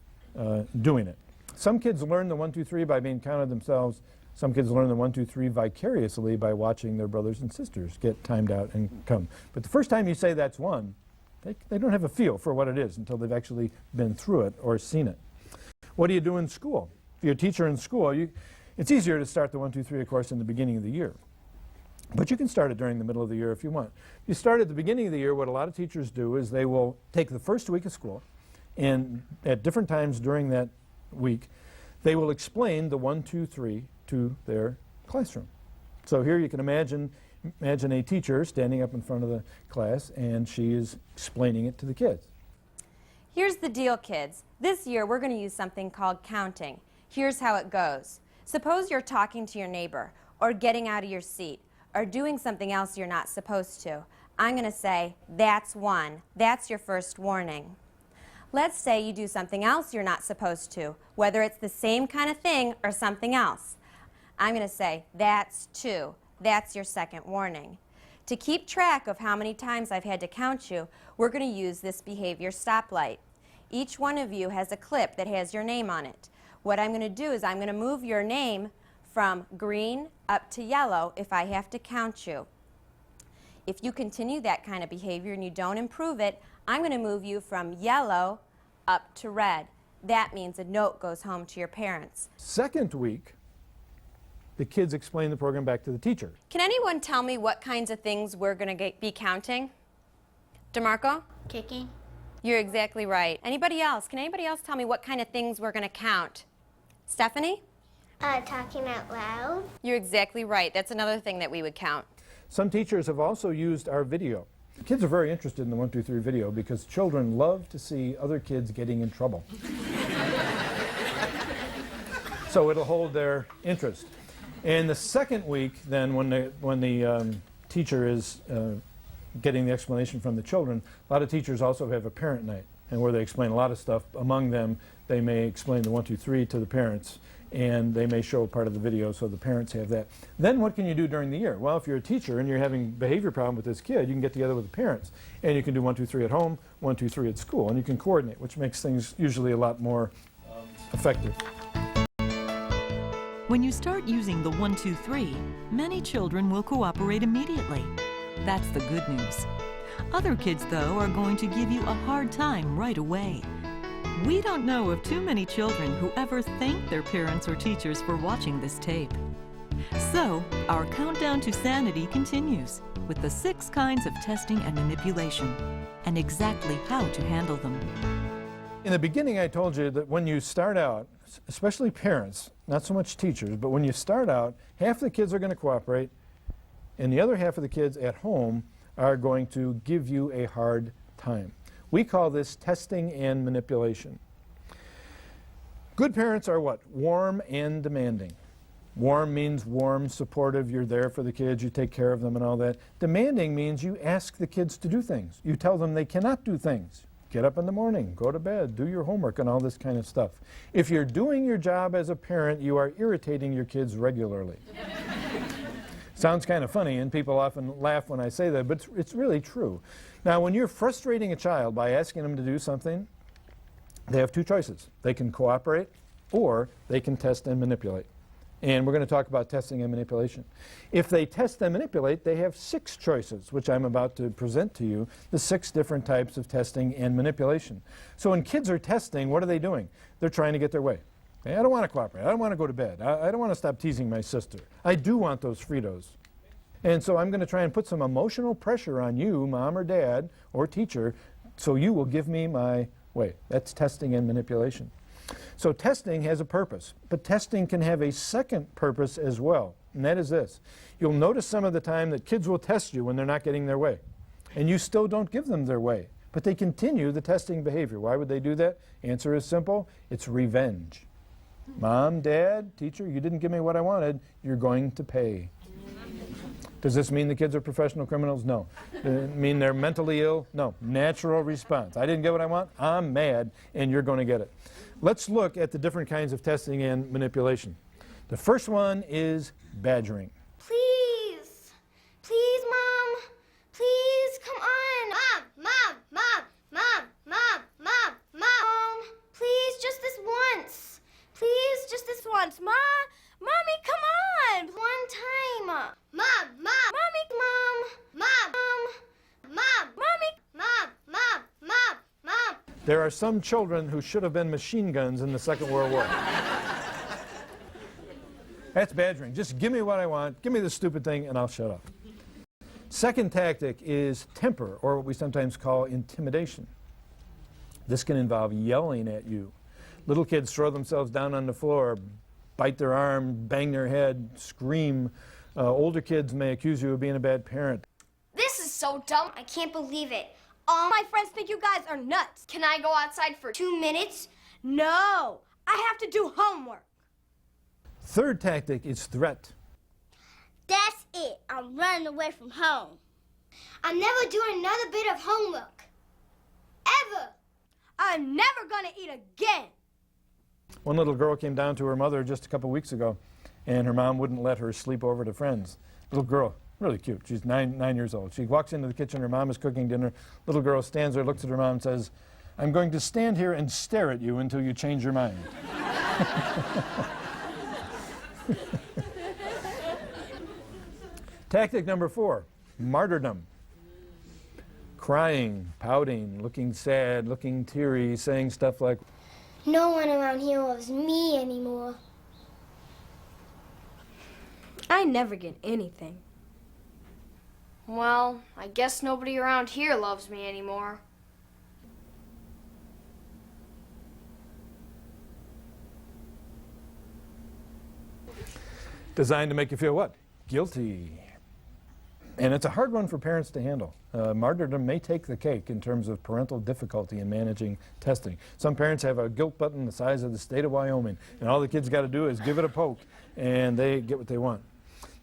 doing it. Some kids learn the 1, 2, 3 by being counted themselves. Some kids learn the 1, 2, 3 vicariously by watching their brothers and sisters get timed out and come. But the first time you say that's 1, they don't have a feel for what it is until they've actually been through it or seen it. What do you do in school? If you're a teacher in school, it's easier to start the 1, 2, 3, of course, in the beginning of the year. But you can start it during the middle of the year if you want. You start at the beginning of the year, what a lot of teachers do is they will take the first week of school, and at different times during that week, they will explain the 1, 2, 3 to their classroom. So here you can imagine a teacher standing up in front of the class, and she is explaining it to the kids. Here's the deal, kids. This year we're going to use something called counting. Here's how it goes. Suppose you're talking to your neighbor, or getting out of your seat, or doing something else you're not supposed to. I'm going to say, that's 1. That's your first warning. Let's say you do something else you're not supposed to, whether it's the same kind of thing or something else. I'm going to say, that's 2. That's your second warning. To keep track of how many times I've had to count you, we're going to use this behavior stoplight. Each one of you has a clip that has your name on it. What I'm going to do is I'm going to move your name from green up to yellow if I have to count you. If you continue that kind of behavior and you don't improve it, I'm going to move you from yellow up to red. That means a note goes home to your parents. Second week, the kids explain the program back to the teacher. Can anyone tell me what kinds of things we're going to be counting? DeMarco? Kicking. You're exactly right. Anybody else? Can anybody else tell me what kind of things we're going to count? Stephanie? Talking out loud. You're exactly right. That's another thing that we would count. Some teachers have also used our video. Kids are very interested in the 1, 2, 3 video because children love to see other kids getting in trouble. So it'll hold their interest. And the second week, then, when the teacher is getting the explanation from the children, a lot of teachers also have a parent night, and where they explain a lot of stuff. Among them, they may explain the 1, 2, 3 to the parents, and they may show part of the video so the parents have that. Then what can you do during the year? Well, if you're a teacher and you're having a behavior problem with this kid, you can get together with the parents, and you can do 1, 2, 3 at home, 1, 2, 3 at school, and you can coordinate, which makes things usually a lot more effective. When you start using the 1, 2, 3, many children will cooperate immediately. That's the good news. Other kids, though, are going to give you a hard time right away. We don't know of too many children who ever thank their parents or teachers for watching this tape. So, our countdown to sanity continues with the 6 kinds of testing and manipulation, and exactly how to handle them. In the beginning, I told you that when you start out, especially parents, not so much teachers, but when you start out, half the kids are going to cooperate, and the other half of the kids at home are going to give you a hard time. We call this testing and manipulation. Good parents are what? Warm and demanding. Warm means warm, supportive, you're there for the kids, you take care of them and all that. Demanding means you ask the kids to do things. You tell them they cannot do things. Get up in the morning, go to bed, do your homework, and all this kind of stuff. If you're doing your job as a parent, you are irritating your kids regularly. Sounds kind of funny, and people often laugh when I say that, but it's really true. Now, when you're frustrating a child by asking them to do something, they have 2 choices. They can cooperate, or they can test and manipulate. And we're going to talk about testing and manipulation. If they test and manipulate, they have 6 choices, which I'm about to present to you, the 6 different types of testing and manipulation. So when kids are testing, what are they doing? They're trying to get their way. Hey, I don't want to cooperate. I don't want to go to bed. I don't want to stop teasing my sister. I do want those Fritos. And so I'm going to try and put some emotional pressure on you, mom or dad or teacher, so you will give me my way. That's testing and manipulation. So testing has a purpose, but testing can have a second purpose as well, and that is this. You'll notice some of the time that kids will test you when they're not getting their way, and you still don't give them their way, but they continue the testing behavior. Why would they do that? Answer is simple. It's revenge. Mom, Dad, teacher, you didn't give me what I wanted. You're going to pay. Does this mean the kids are professional criminals? No. Does it mean they're mentally ill? No. Natural response. I didn't get what I want. I'm mad, and you're going to get it. Let's look at the different kinds of testing and manipulation. The first one is badgering. Please. Please, Mom. Please, come on. Mom. Please, just this once. Please, just this once. Mommy, come on. One time. Mommy. There are some children who should have been machine guns in the Second World War. That's badgering. Just give me what I want, give me the stupid thing, and I'll shut up. Second tactic is temper, or what we sometimes call intimidation. This can involve yelling at you. Little kids throw themselves down on the floor, bite their arm, bang their head, scream. Older kids may accuse you of being a bad parent. This is so dumb. I can't believe it. All my friends think you guys are nuts. Can I go outside for 2 minutes? No. I have to do homework. Third tactic is threat. That's it. I'm running away from home. I'm never doing another bit of homework. Ever. I'm never gonna eat again. One little girl came down to her mother just a couple weeks ago, and her mom wouldn't let her sleep over to friends. Little girl, really cute. She's nine years old. She walks into the kitchen. Her mom is cooking dinner. Little girl stands there, looks at her mom, and says, "I'm going to stand here and stare at you until you change your mind." Tactic number 4, martyrdom. Crying, pouting, looking sad, looking teary, saying stuff like, No one around here loves me anymore. I never get anything. Well, I guess nobody around here loves me anymore. Designed to make you feel what? Guilty. And it's a hard one for parents to handle. Martyrdom may take the cake in terms of parental difficulty in managing testing. Some parents have a guilt button the size of the state of Wyoming, and all the kids got to do is give it a poke, and they get what they want.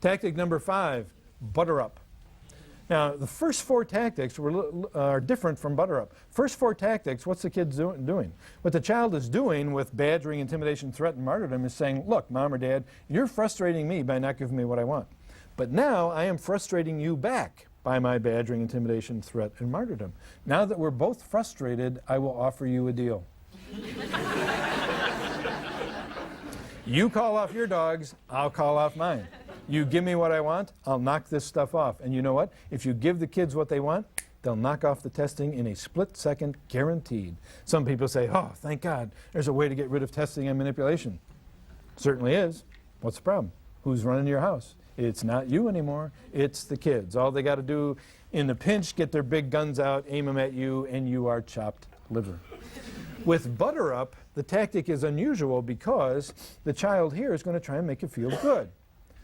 Tactic number 5, butter up. Now, the first 4 tactics are different from butter up. First 4 tactics, what's the kid doing? What the child is doing with badgering, intimidation, threat, and martyrdom is saying, look, Mom or Dad, you're frustrating me by not giving me what I want. But now I am frustrating you back by my badgering, intimidation, threat, and martyrdom. Now that we're both frustrated, I will offer you a deal. You call off your dogs, I'll call off mine. You give me what I want, I'll knock this stuff off. And you know what? If you give the kids what they want, they'll knock off the testing in a split second, guaranteed. Some people say, oh, thank God, there's a way to get rid of testing and manipulation. Certainly is. What's the problem? Who's running your house? It's not you anymore, it's the kids. All they got to do in the pinch, get their big guns out, aim them at you, and you are chopped liver. With butter up, the tactic is unusual because the child here is going to try and make you feel good.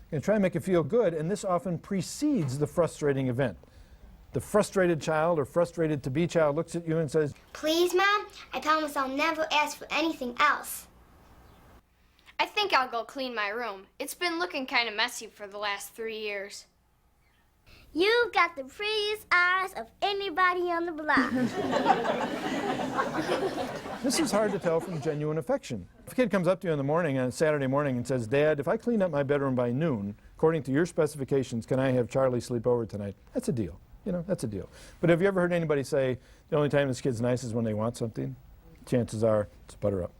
Going to try and make you feel good, and this often precedes the frustrating event. The frustrated child or frustrated to-be child looks at you and says, Please, Mom, I promise I'll never ask for anything else. I think I'll go clean my room. It's been looking kind of messy for the last 3 years. You've got the prettiest eyes of anybody on the block. This is hard to tell from genuine affection. If a kid comes up to you in the morning on a Saturday morning and says, Dad, if I clean up my bedroom by noon, according to your specifications, can I have Charlie sleep over tonight? That's a deal. You know, that's a deal. But have you ever heard anybody say, the only time this kid's nice is when they want something? Chances are it's butter up.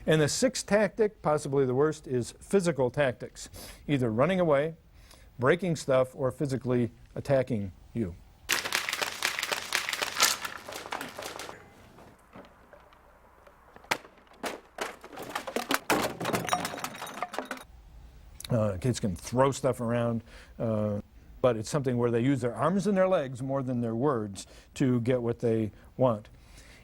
And the 6th tactic, possibly the worst, is physical tactics. Either running away, breaking stuff, or physically attacking you. Kids can throw stuff around, but it's something where they use their arms and their legs more than their words to get what they want.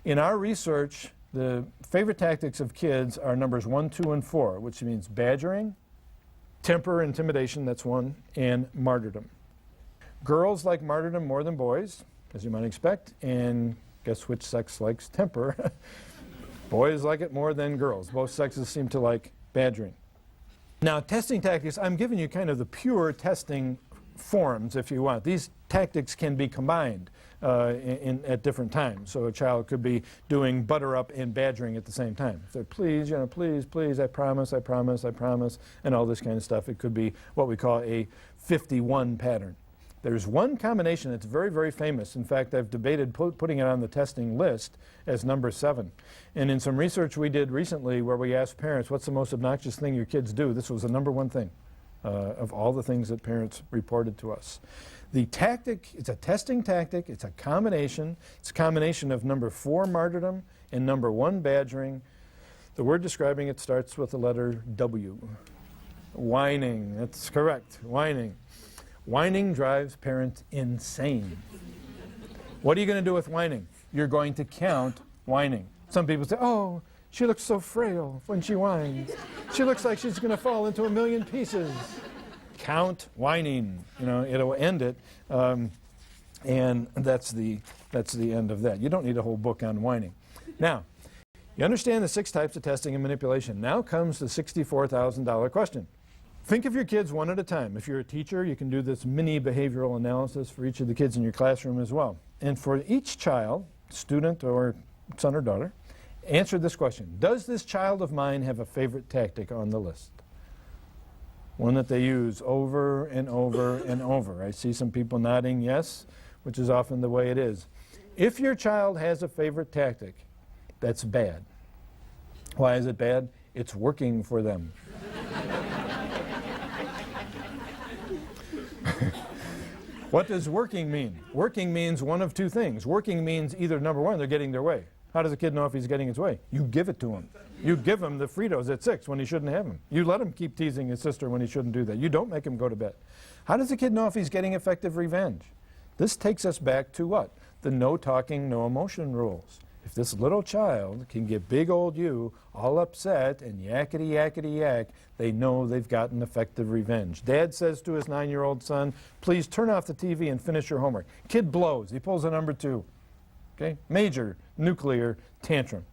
In our research, the favorite tactics of kids are numbers 1, 2, and 4, which means badgering, temper, intimidation, that's 1, and martyrdom. Girls like martyrdom more than boys, as you might expect, and guess which sex likes temper? Boys like it more than girls. Both sexes seem to like badgering. Now, testing tactics, I'm giving you kind of the pure testing forms, if you want. These tactics can be combined at different times. So a child could be doing butter up and badgering at the same time. So please, you know, please, please, I promise, I promise, I promise, and all this kind of stuff. It could be what we call a 51 pattern. There's one combination that's very, very famous. In fact, I've debated putting it on the testing list as number 7. And in some research we did recently where we asked parents, what's the most obnoxious thing your kids do? This was the number 1 thing of all the things that parents reported to us. The tactic, it's a testing tactic, it's a combination. It's a combination of number 4, martyrdom, and number 1, badgering. The word describing it starts with the letter W. Whining, that's correct, whining. Whining drives parents insane. What are you going to do with whining? You're going to count whining. Some people say, oh, she looks so frail when she whines. She looks like she's going to fall into a million pieces. Count whining. You know, it'll end it, and that's the end of that. You don't need a whole book on whining. Now, you understand the 6 types of testing and manipulation. Now comes the $64,000 question. Think of your kids one at a time. If you're a teacher, you can do this mini behavioral analysis for each of the kids in your classroom as well. And for each child, student or son or daughter, answer this question. Does this child of mine have a favorite tactic on the list? One that they use over and over and over. I see some people nodding yes, which is often the way it is. If your child has a favorite tactic, that's bad. Why is it bad? It's working for them. What does working mean? Working means one of 2 things. Working means either, number 1, they're getting their way. How does a kid know if he's getting his way? You give it to him. You give him the Fritos at 6 when he shouldn't have them. You let him keep teasing his sister when he shouldn't do that. You don't make him go to bed. How does a kid know if he's getting effective revenge? This takes us back to what? The no talking, no emotion rules. If this little child can get big old you all upset and yakety yakety yak, they know they've gotten effective revenge. Dad says to his 9-year-old son, please turn off the TV and finish your homework. Kid blows. He pulls a number 2. Okay? Major nuclear tantrum.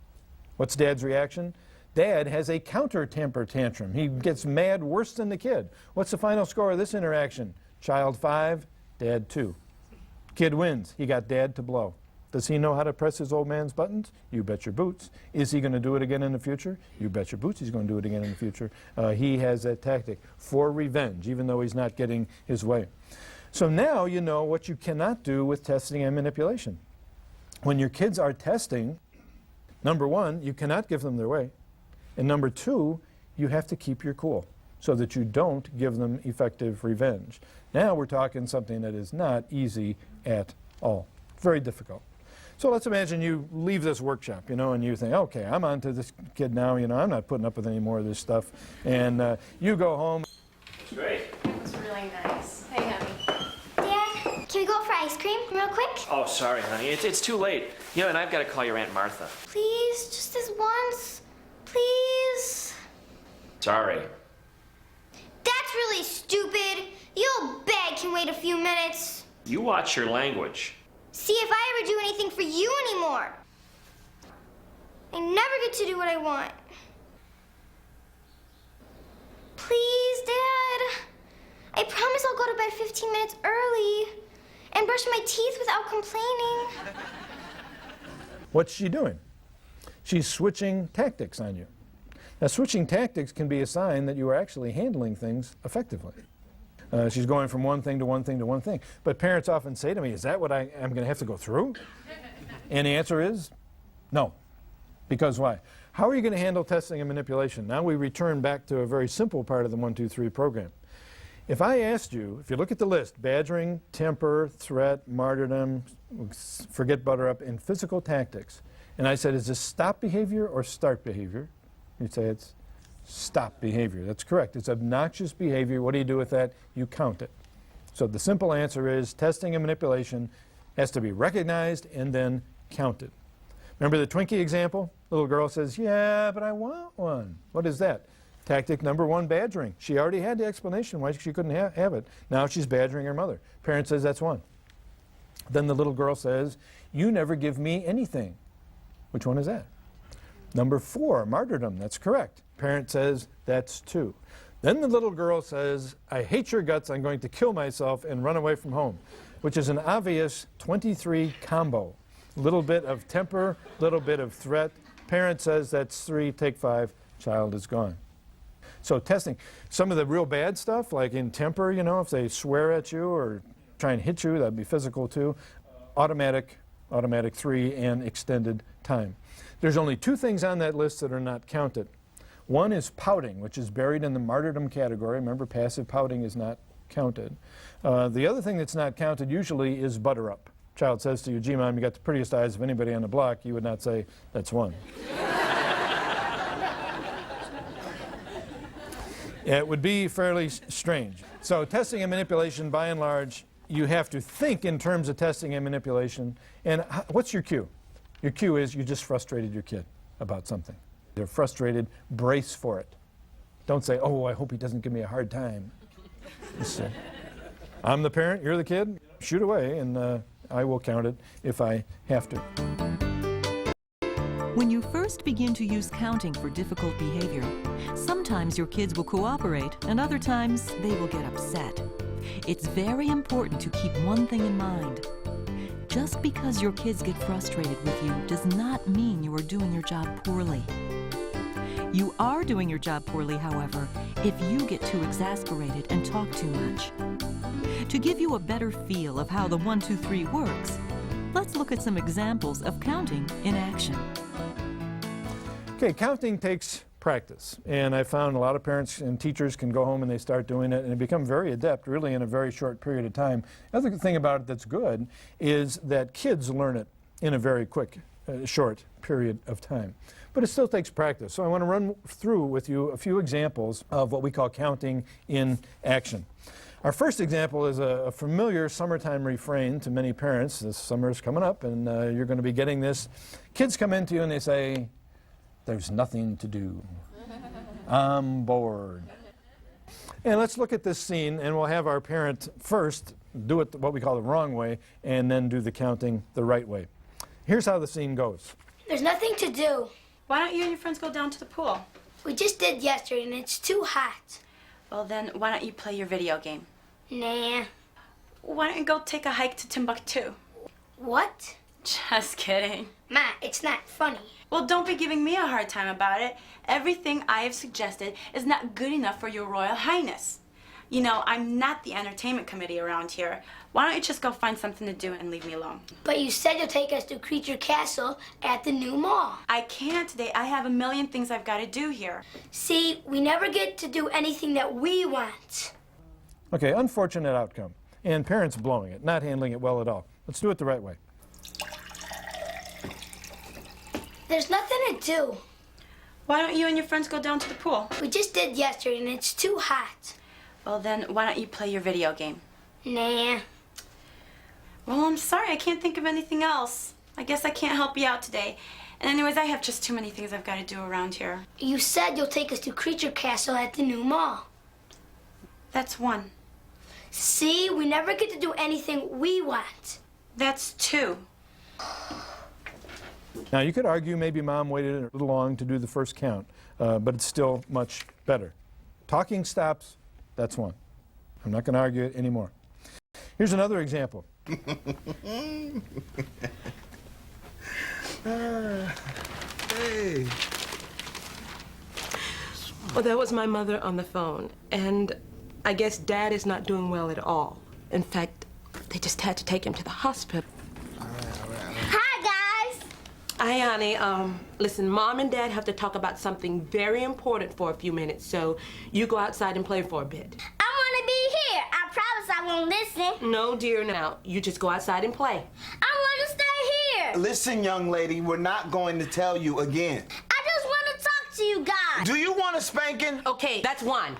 What's Dad's reaction? Dad has a counter temper tantrum. He gets mad worse than the kid. What's the final score of this interaction? Child 5, Dad 2. Kid wins. He got Dad to blow. Does he know how to press his old man's buttons? You bet your boots. Is he going to do it again in the future? You bet your boots he's going to do it again in the future. He has that tactic for revenge, even though he's not getting his way. So now you know what you cannot do with testing and manipulation. When your kids are testing, number 1, you cannot give them their way. And number 2, you have to keep your cool so that you don't give them effective revenge. Now we're talking something that is not easy at all. Very difficult. So let's imagine you leave this workshop, you know, and you think, okay, I'm on to this kid now, you know, I'm not putting up with any more of this stuff. And you go home. It's great. It's really nice. Hey, honey. Dad, can we go for ice cream real quick? Oh, sorry, honey. It's too late. You know, and I've got to call your Aunt Martha. Please, just this once. Please. Sorry. That's really stupid. The old bag can wait a few minutes. You watch your language. See if I ever do anything for you anymore. I never get to do what I want. Please, Dad. I promise I'll go to bed 15 minutes early and brush my teeth without complaining. What's she doing? She's switching tactics on you. Now, switching tactics can be a sign that you are actually handling things effectively. She's going from one thing to one thing to one thing. But parents often say to me, is that what I'm going to have to go through? And the answer is no. Because why? How are you going to handle testing and manipulation? Now we return back to a very simple part of the 1, 2, 3 program. If I asked you, if you look at the list, badgering, temper, threat, martyrdom, forget butter up, and physical tactics, and I said, is this stop behavior or start behavior? You'd say it's stop behavior. That's correct. It's obnoxious behavior. What do you do with that? You count it. So the simple answer is testing and manipulation has to be recognized and then counted. Remember the Twinkie example? Little girl says, yeah, but I want one. What is that? Tactic number 1, badgering. She already had the explanation why she couldn't have it. Now she's badgering her mother. Parent says that's 1. Then the little girl says, you never give me anything. Which one is that? Number 4, martyrdom. That's correct. Parent says that's 2. Then the little girl says, I hate your guts, I'm going to kill myself and run away from home, which is an obvious 23 combo. Little bit of temper, little bit of threat. Parent says that's 3, take 5, child is gone. So testing. Some of the real bad stuff, like in temper, you know, if they swear at you or try and hit you, that'd be physical too. Automatic 3, and extended time. There's only 2 things on that list that are not counted. One is pouting, which is buried in the martyrdom category. Remember, passive pouting is not counted. The other thing that's not counted usually is butter up. Child says to you, gee, Mom, you got the prettiest eyes of anybody on the block. You would not say, that's 1. It would be fairly strange. So testing and manipulation, by and large, you have to think in terms of testing and manipulation. And what's your cue? Your cue is you just frustrated your kid about something. They're frustrated, brace for it. Don't say, oh, I hope he doesn't give me a hard time. Just say, I'm the parent, you're the kid, shoot away, and I will count it if I have to. When you first begin to use counting for difficult behavior, sometimes your kids will cooperate and other times they will get upset. It's very important to keep one thing in mind. Just because your kids get frustrated with you does not mean you are doing your job poorly. You are doing your job poorly, however, if you get too exasperated and talk too much. To give you a better feel of how the 1, 2, 3 works, let's look at some examples of counting in action. Okay, counting takes practice, and I found a lot of parents and teachers can go home and they start doing it and they become very adept really in a very short period of time. The other thing about it that's good is that kids learn it in a very quick, short period of time. But it still takes practice. So I want to run through with you a few examples of what we call counting in action. Our first example is a familiar summertime refrain to many parents. This summer is coming up and you're going to be getting this. Kids come into you and they say, there's nothing to do. I'm bored. And let's look at this scene, and we'll have our parent first do it what we call the wrong way, and then do the counting the right way. Here's how the scene goes. There's nothing to do. Why don't you and your friends go down to the pool? We just did yesterday, and it's too hot. Well, then why don't you play your video game? Nah. Why don't you go take a hike to Timbuktu? What? Just kidding. Ma, it's not funny. Well, don't be giving me a hard time about it. Everything I have suggested is not good enough for your Royal Highness. You know, I'm not the entertainment committee around here. Why don't you just go find something to do and leave me alone? But you said you'll take us to Creature Castle at the new mall. I can't today. I have a million things I've got to do here. See, we never get to do anything that we want. Okay, unfortunate outcome. And parents blowing it, not handling it well at all. Let's do it the right way. There's nothing to do. Why don't you and your friends go down to the pool? We just did yesterday, and it's too hot. Well, then why don't you play your video game? Nah. Well, I'm sorry. I can't think of anything else. I guess I can't help you out today. And anyways, I have just too many things I've got to do around here. You said you'll take us to Creature Castle at the new mall. That's 1. See, we never get to do anything we want. That's 2. Now, you could argue maybe Mom waited a little long to do the first count, but it's still much better. Talking stops, that's 1. I'm not going to argue it anymore. Here's another example. Hey. Well, that was my mother on the phone, and I guess Dad is not doing well at all. In fact, they just had to take him to the hospital. Hi, honey. Listen, Mom and Dad have to talk about something very important for a few minutes, so you go outside and play for a bit. I want to be here. I promise I won't listen. No, dear, now. You just go outside and play. I want to stay here. Listen, young lady, we're not going to tell you again. I just want to talk to you guys. Do you want a spanking? Okay, that's 1.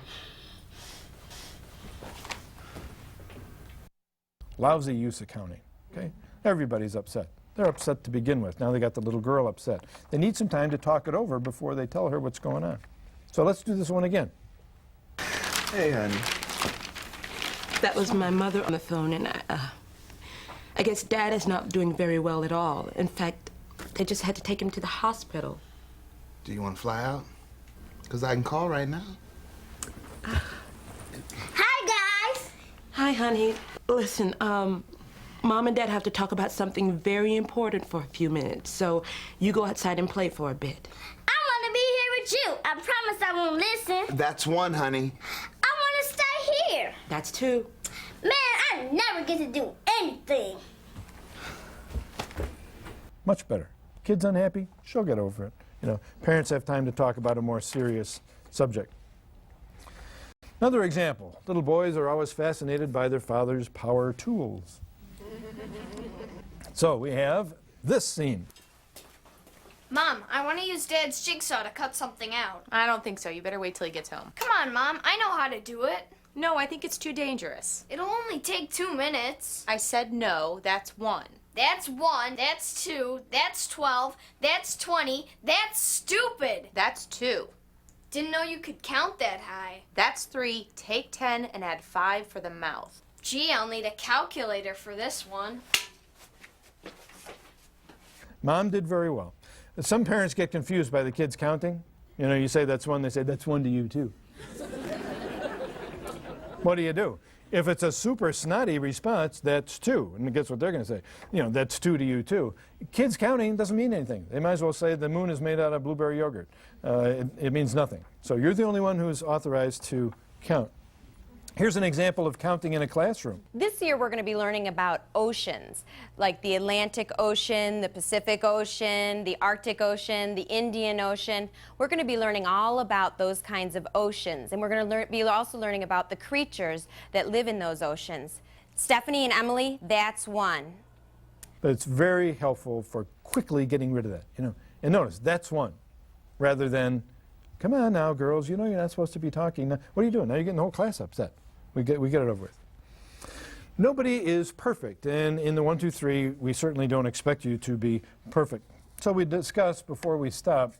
Lousy use of counting, okay? Everybody's upset. They're upset to begin with. Now they got the little girl upset. They need some time to talk it over before they tell her what's going on. So let's do this one again. Hey, honey. That was my mother on the phone, and I guess Dad is not doing very well at all. In fact, they just had to take him to the hospital. Do you want to fly out? Because I can call right now. Hi, guys. Hi, honey. Listen, Mom and Dad have to talk about something very important for a few minutes, so you go outside and play for a bit. I want to be here with you. I promise I won't listen. That's one, honey. I want to stay here. That's two. Man, I never get to do anything. Much better. Kid's unhappy, she'll get over it. You know, parents have time to talk about a more serious subject. Another example, little boys are always fascinated by their father's power tools. So we have this scene. Mom, I want to use Dad's jigsaw to cut something out. I don't think so. You better wait till he gets home. Come on, Mom. I know how to do it. No, I think it's too dangerous. It'll only take 2 minutes. I said no. That's 1. That's 1. That's 2. That's 12. That's 20. That's stupid. That's 2. Didn't know you could count that high. That's 3. Take 10 and add 5 for the mouth. Gee, I'll need a calculator for this one. Mom did very well. Some parents get confused by the kids counting. You know, you say that's 1, they say that's 1 to you too. What do? If it's a super snotty response, that's 2. And guess what they're going to say? You know, that's 2 to you too. Kids counting doesn't mean anything. They might as well say the moon is made out of blueberry yogurt. It means nothing. So you're the only one who's authorized to count. Here's an example of counting in a classroom. This year we're going to be learning about oceans, like the Atlantic Ocean, the Pacific Ocean, the Arctic Ocean, the Indian Ocean. We're going to be learning all about those kinds of oceans, and we're going to be also learning about the creatures that live in those oceans. Stephanie and Emily, that's 1. But it's very helpful for quickly getting rid of that, you know. And notice, that's 1, rather than, come on now, girls, you know you're not supposed to be talking. Now, what are you doing? Now you're getting the whole class upset. We get it over with. Nobody is perfect, and in the 1, 2, 3, we certainly don't expect you to be perfect. So we discussed before we stop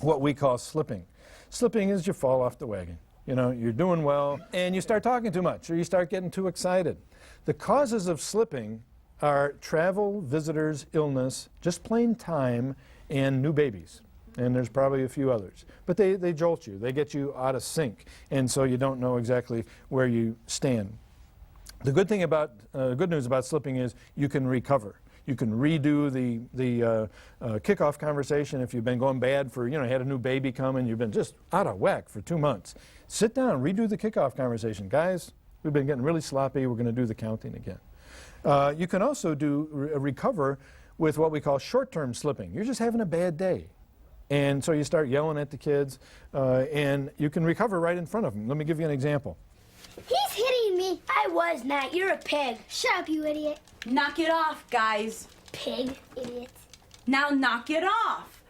what we call slipping. Slipping is you fall off the wagon. You know, you're doing well, and you start talking too much, or you start getting too excited. The causes of slipping are travel, visitors, illness, just plain time, and new babies. And there's probably a few others. But they jolt you. They get you out of sync. And so you don't know exactly where you stand. The good news about slipping is you can recover. You can redo the kickoff conversation if you've been going bad for, you know, had a new baby come and you've been just out of whack for 2 months. Sit down, redo the kickoff conversation. Guys, we've been getting really sloppy. We're going to do the counting again. You can also recover with what we call short-term slipping. You're just having a bad day. And so you start yelling at the kids, and you can recover right in front of them. Let me give you an example. He's hitting me. I was not. You're a pig. Shut up, you idiot. Knock it off, guys. Pig, idiot. Now knock it off.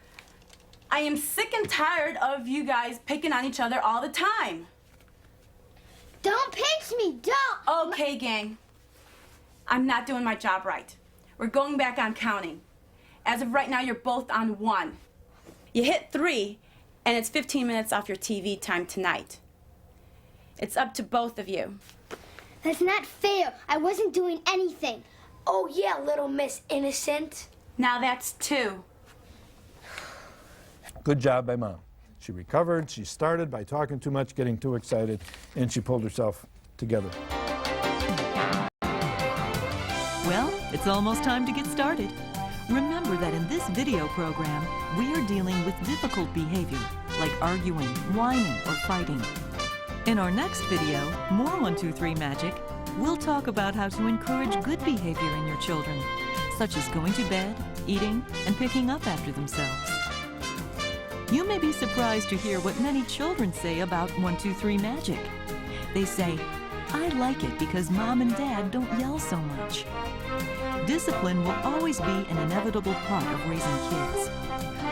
I am sick and tired of you guys picking on each other all the time. Don't pinch me, don't. Okay, gang. I'm not doing my job right. We're going back on counting. As of right now, you're both on 1. You hit 3, and it's 15 minutes off your TV time tonight. It's up to both of you. That's not fair. I wasn't doing anything. Oh, yeah, little Miss Innocent. Now that's 2. Good job by Mom. She recovered. She started by talking too much, getting too excited, and she pulled herself together. Well, it's almost time to get started. Remember that in this video program, we are dealing with difficult behavior, like arguing, whining, or fighting. In our next video, more 1, 2, 3 magic, we'll talk about how to encourage good behavior in your children, such as going to bed, eating, and picking up after themselves. You may be surprised to hear what many children say about 1, 2, 3 magic. They say, I like it because Mom and Dad don't yell so much. Discipline will always be an inevitable part of raising kids.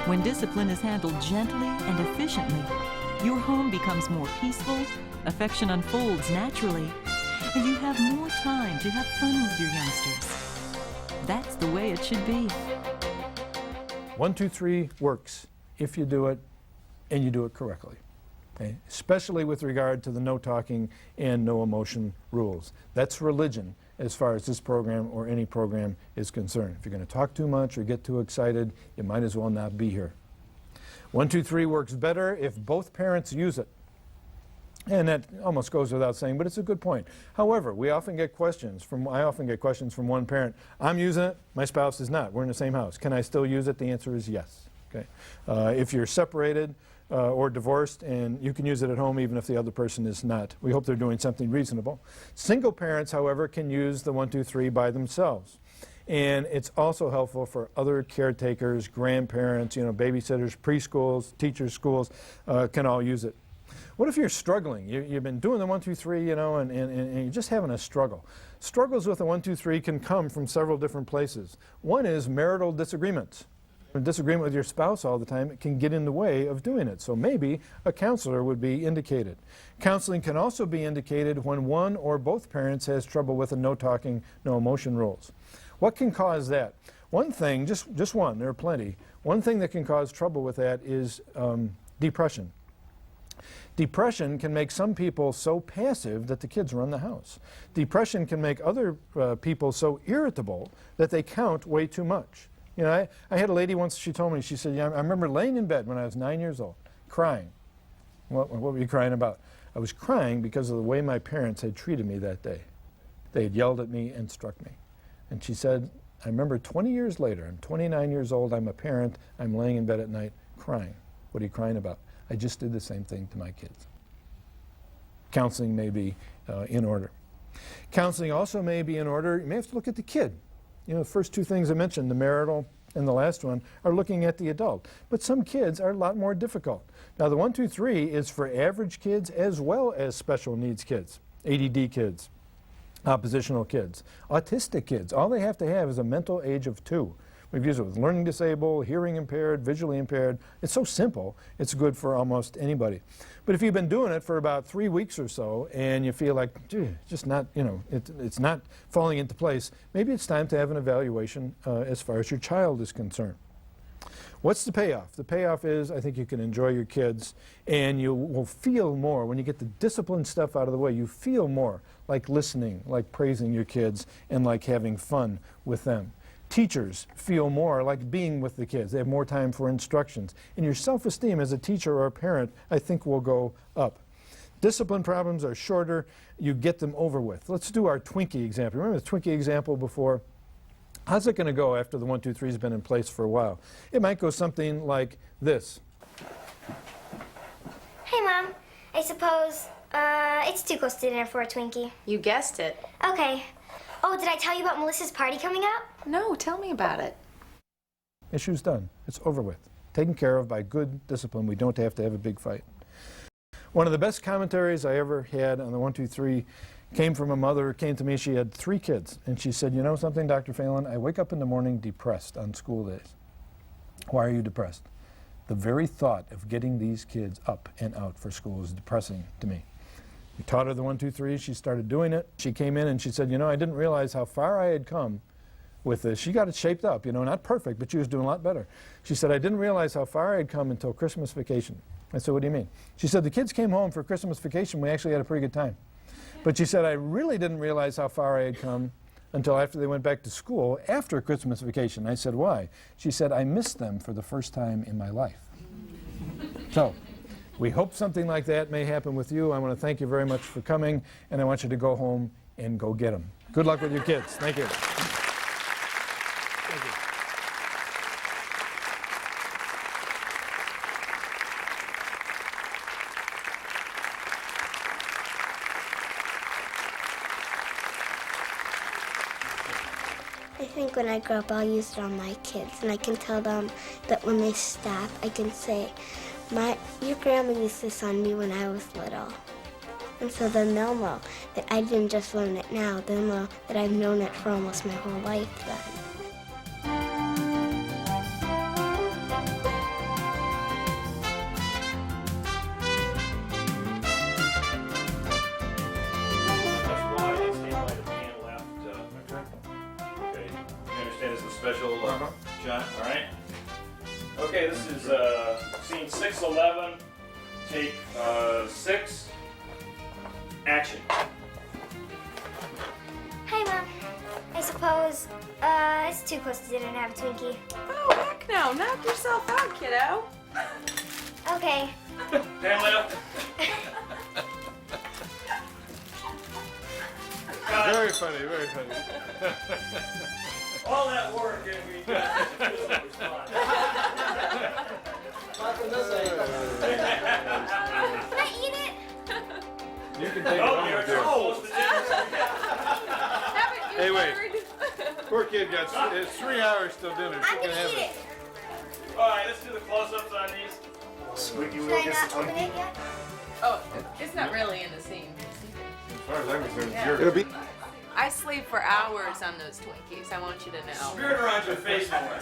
When discipline is handled gently and efficiently, your home becomes more peaceful, affection unfolds naturally, and you have more time to have fun with your youngsters. That's the way it should be. 1, 2, 3 works if you do it and you do it correctly. Okay? Especially with regard to the no talking and no emotion rules. That's religion as far as this program or any program is concerned. If you're going to talk too much or get too excited, you might as well not be here. 1, 2, 3 works better if both parents use it. And that almost goes without saying, but it's a good point. However, I often get questions from one parent. I'm using it, my spouse is not. We're in the same house. Can I still use it? The answer is yes. Okay. If you're separated or divorced, and you can use it at home even if the other person is not. We hope they're doing something reasonable. Single parents, however, can use the 1, 2, 3 by themselves. And it's also helpful for other caretakers, grandparents, babysitters, preschools, teachers, schools can all use it. What if you're struggling? You've been doing the 1, 2, 3, and you're just having a struggle. Struggles with the 1, 2, 3 can come from several different places. One is marital disagreements. A disagreement with your spouse all the time can get in the way of doing it. So maybe a counselor would be indicated. Counseling can also be indicated when one or both parents has trouble with the no talking, no emotion rules. What can cause that? One thing, just one, there are plenty. One thing that can cause trouble with that is depression. Depression can make some people so passive that the kids run the house. Depression can make other people so irritable that they count way too much. I had a lady once, she told me, she said, I remember laying in bed when I was 9 years old, crying. What were you crying about? I was crying because of the way my parents had treated me that day. They had yelled at me and struck me. And she said, I remember 20 years later, I'm 29 years old, I'm a parent, I'm laying in bed at night crying. What are you crying about? I just did the same thing to my kids. Counseling may be in order. Counseling also may be in order. You may have to look at the kid. The first two things I mentioned, the marital and the last one, are looking at the adult. But some kids are a lot more difficult. Now, the 1, 2, 3 is for average kids as well as special needs kids, ADD kids, oppositional kids, autistic kids. All they have to have is a mental age of 2. We've used it with learning disabled, hearing impaired, visually impaired. It's so simple, it's good for almost anybody. But if you've been doing it for about 3 weeks or so and you feel like, just not, it's not falling into place, maybe it's time to have an evaluation as far as your child is concerned. What's the payoff? The payoff is I think you can enjoy your kids and you will feel more, when you get the discipline stuff out of the way, you feel more like listening, like praising your kids, and like having fun with them. Teachers feel more like being with the kids. They have more time for instructions. And your self-esteem as a teacher or a parent, I think, will go up. Discipline problems are shorter. You get them over with. Let's do our Twinkie example. Remember the Twinkie example before? How's it going to go after the 1, 2, 3 has been in place for a while? It might go something like this. Hey, Mom. I suppose it's too close to dinner for a Twinkie. You guessed it. Okay. Oh, did I tell you about Melissa's party coming up? No, tell me about it. Issue's done. It's over with. Taken care of by good discipline. We don't have to have a big fight. One of the best commentaries I ever had on the 1, 2, 3 came from a mother who came to me. She had 3 kids. And she said, you know something, Dr. Phelan? I wake up in the morning depressed on school days. Why are you depressed? The very thought of getting these kids up and out for school is depressing to me. We taught her the 1, 2, 3. She started doing it. She came in and she said, I didn't realize how far I had come with this. She got it shaped up, not perfect, but she was doing a lot better. She said, I didn't realize how far I had come until Christmas vacation. I said, what do you mean? She said, the kids came home for Christmas vacation. We actually had a pretty good time. But she said, I really didn't realize how far I had come until after they went back to school after Christmas vacation. I said, why? She said, I missed them for the first time in my life. So, we hope something like that may happen with you. I want to thank you very much for coming, and I want you to go home and go get them. Good luck with your kids. Thank you. Thank you. I think when I grow up, I'll use it on my kids, and I can tell them that when they stop, I can say, your grandma used this on me when I was little. And so then they'll know that I didn't just learn it now, they'll know that I've known it for almost my whole life then. That's why they stay by the pan left. Okay. You understand Okay, this is a special shot. All right. Okay, this is scene 611. Take 6. Action. Hey, Mom. I suppose it's too close to dinner to have a Twinkie. Oh, heck no. Knock yourself out, kiddo. Okay. Hand left. Very funny, very funny. All that work and we got a physical response. Can I eat it? You can take it home with you. Hey, wait. Poor kid got, it's 3 hours till dinner. She can have it. All right, let's do the close-ups on these. Squeaky Should wheel I gets not the open Twinkie. it yet? Oh, it's not really in the scene. As far as I'm concerned, Yeah. you're It'll be. I sleep for hours on those Twinkies, I want you to know. Spirit around your face more.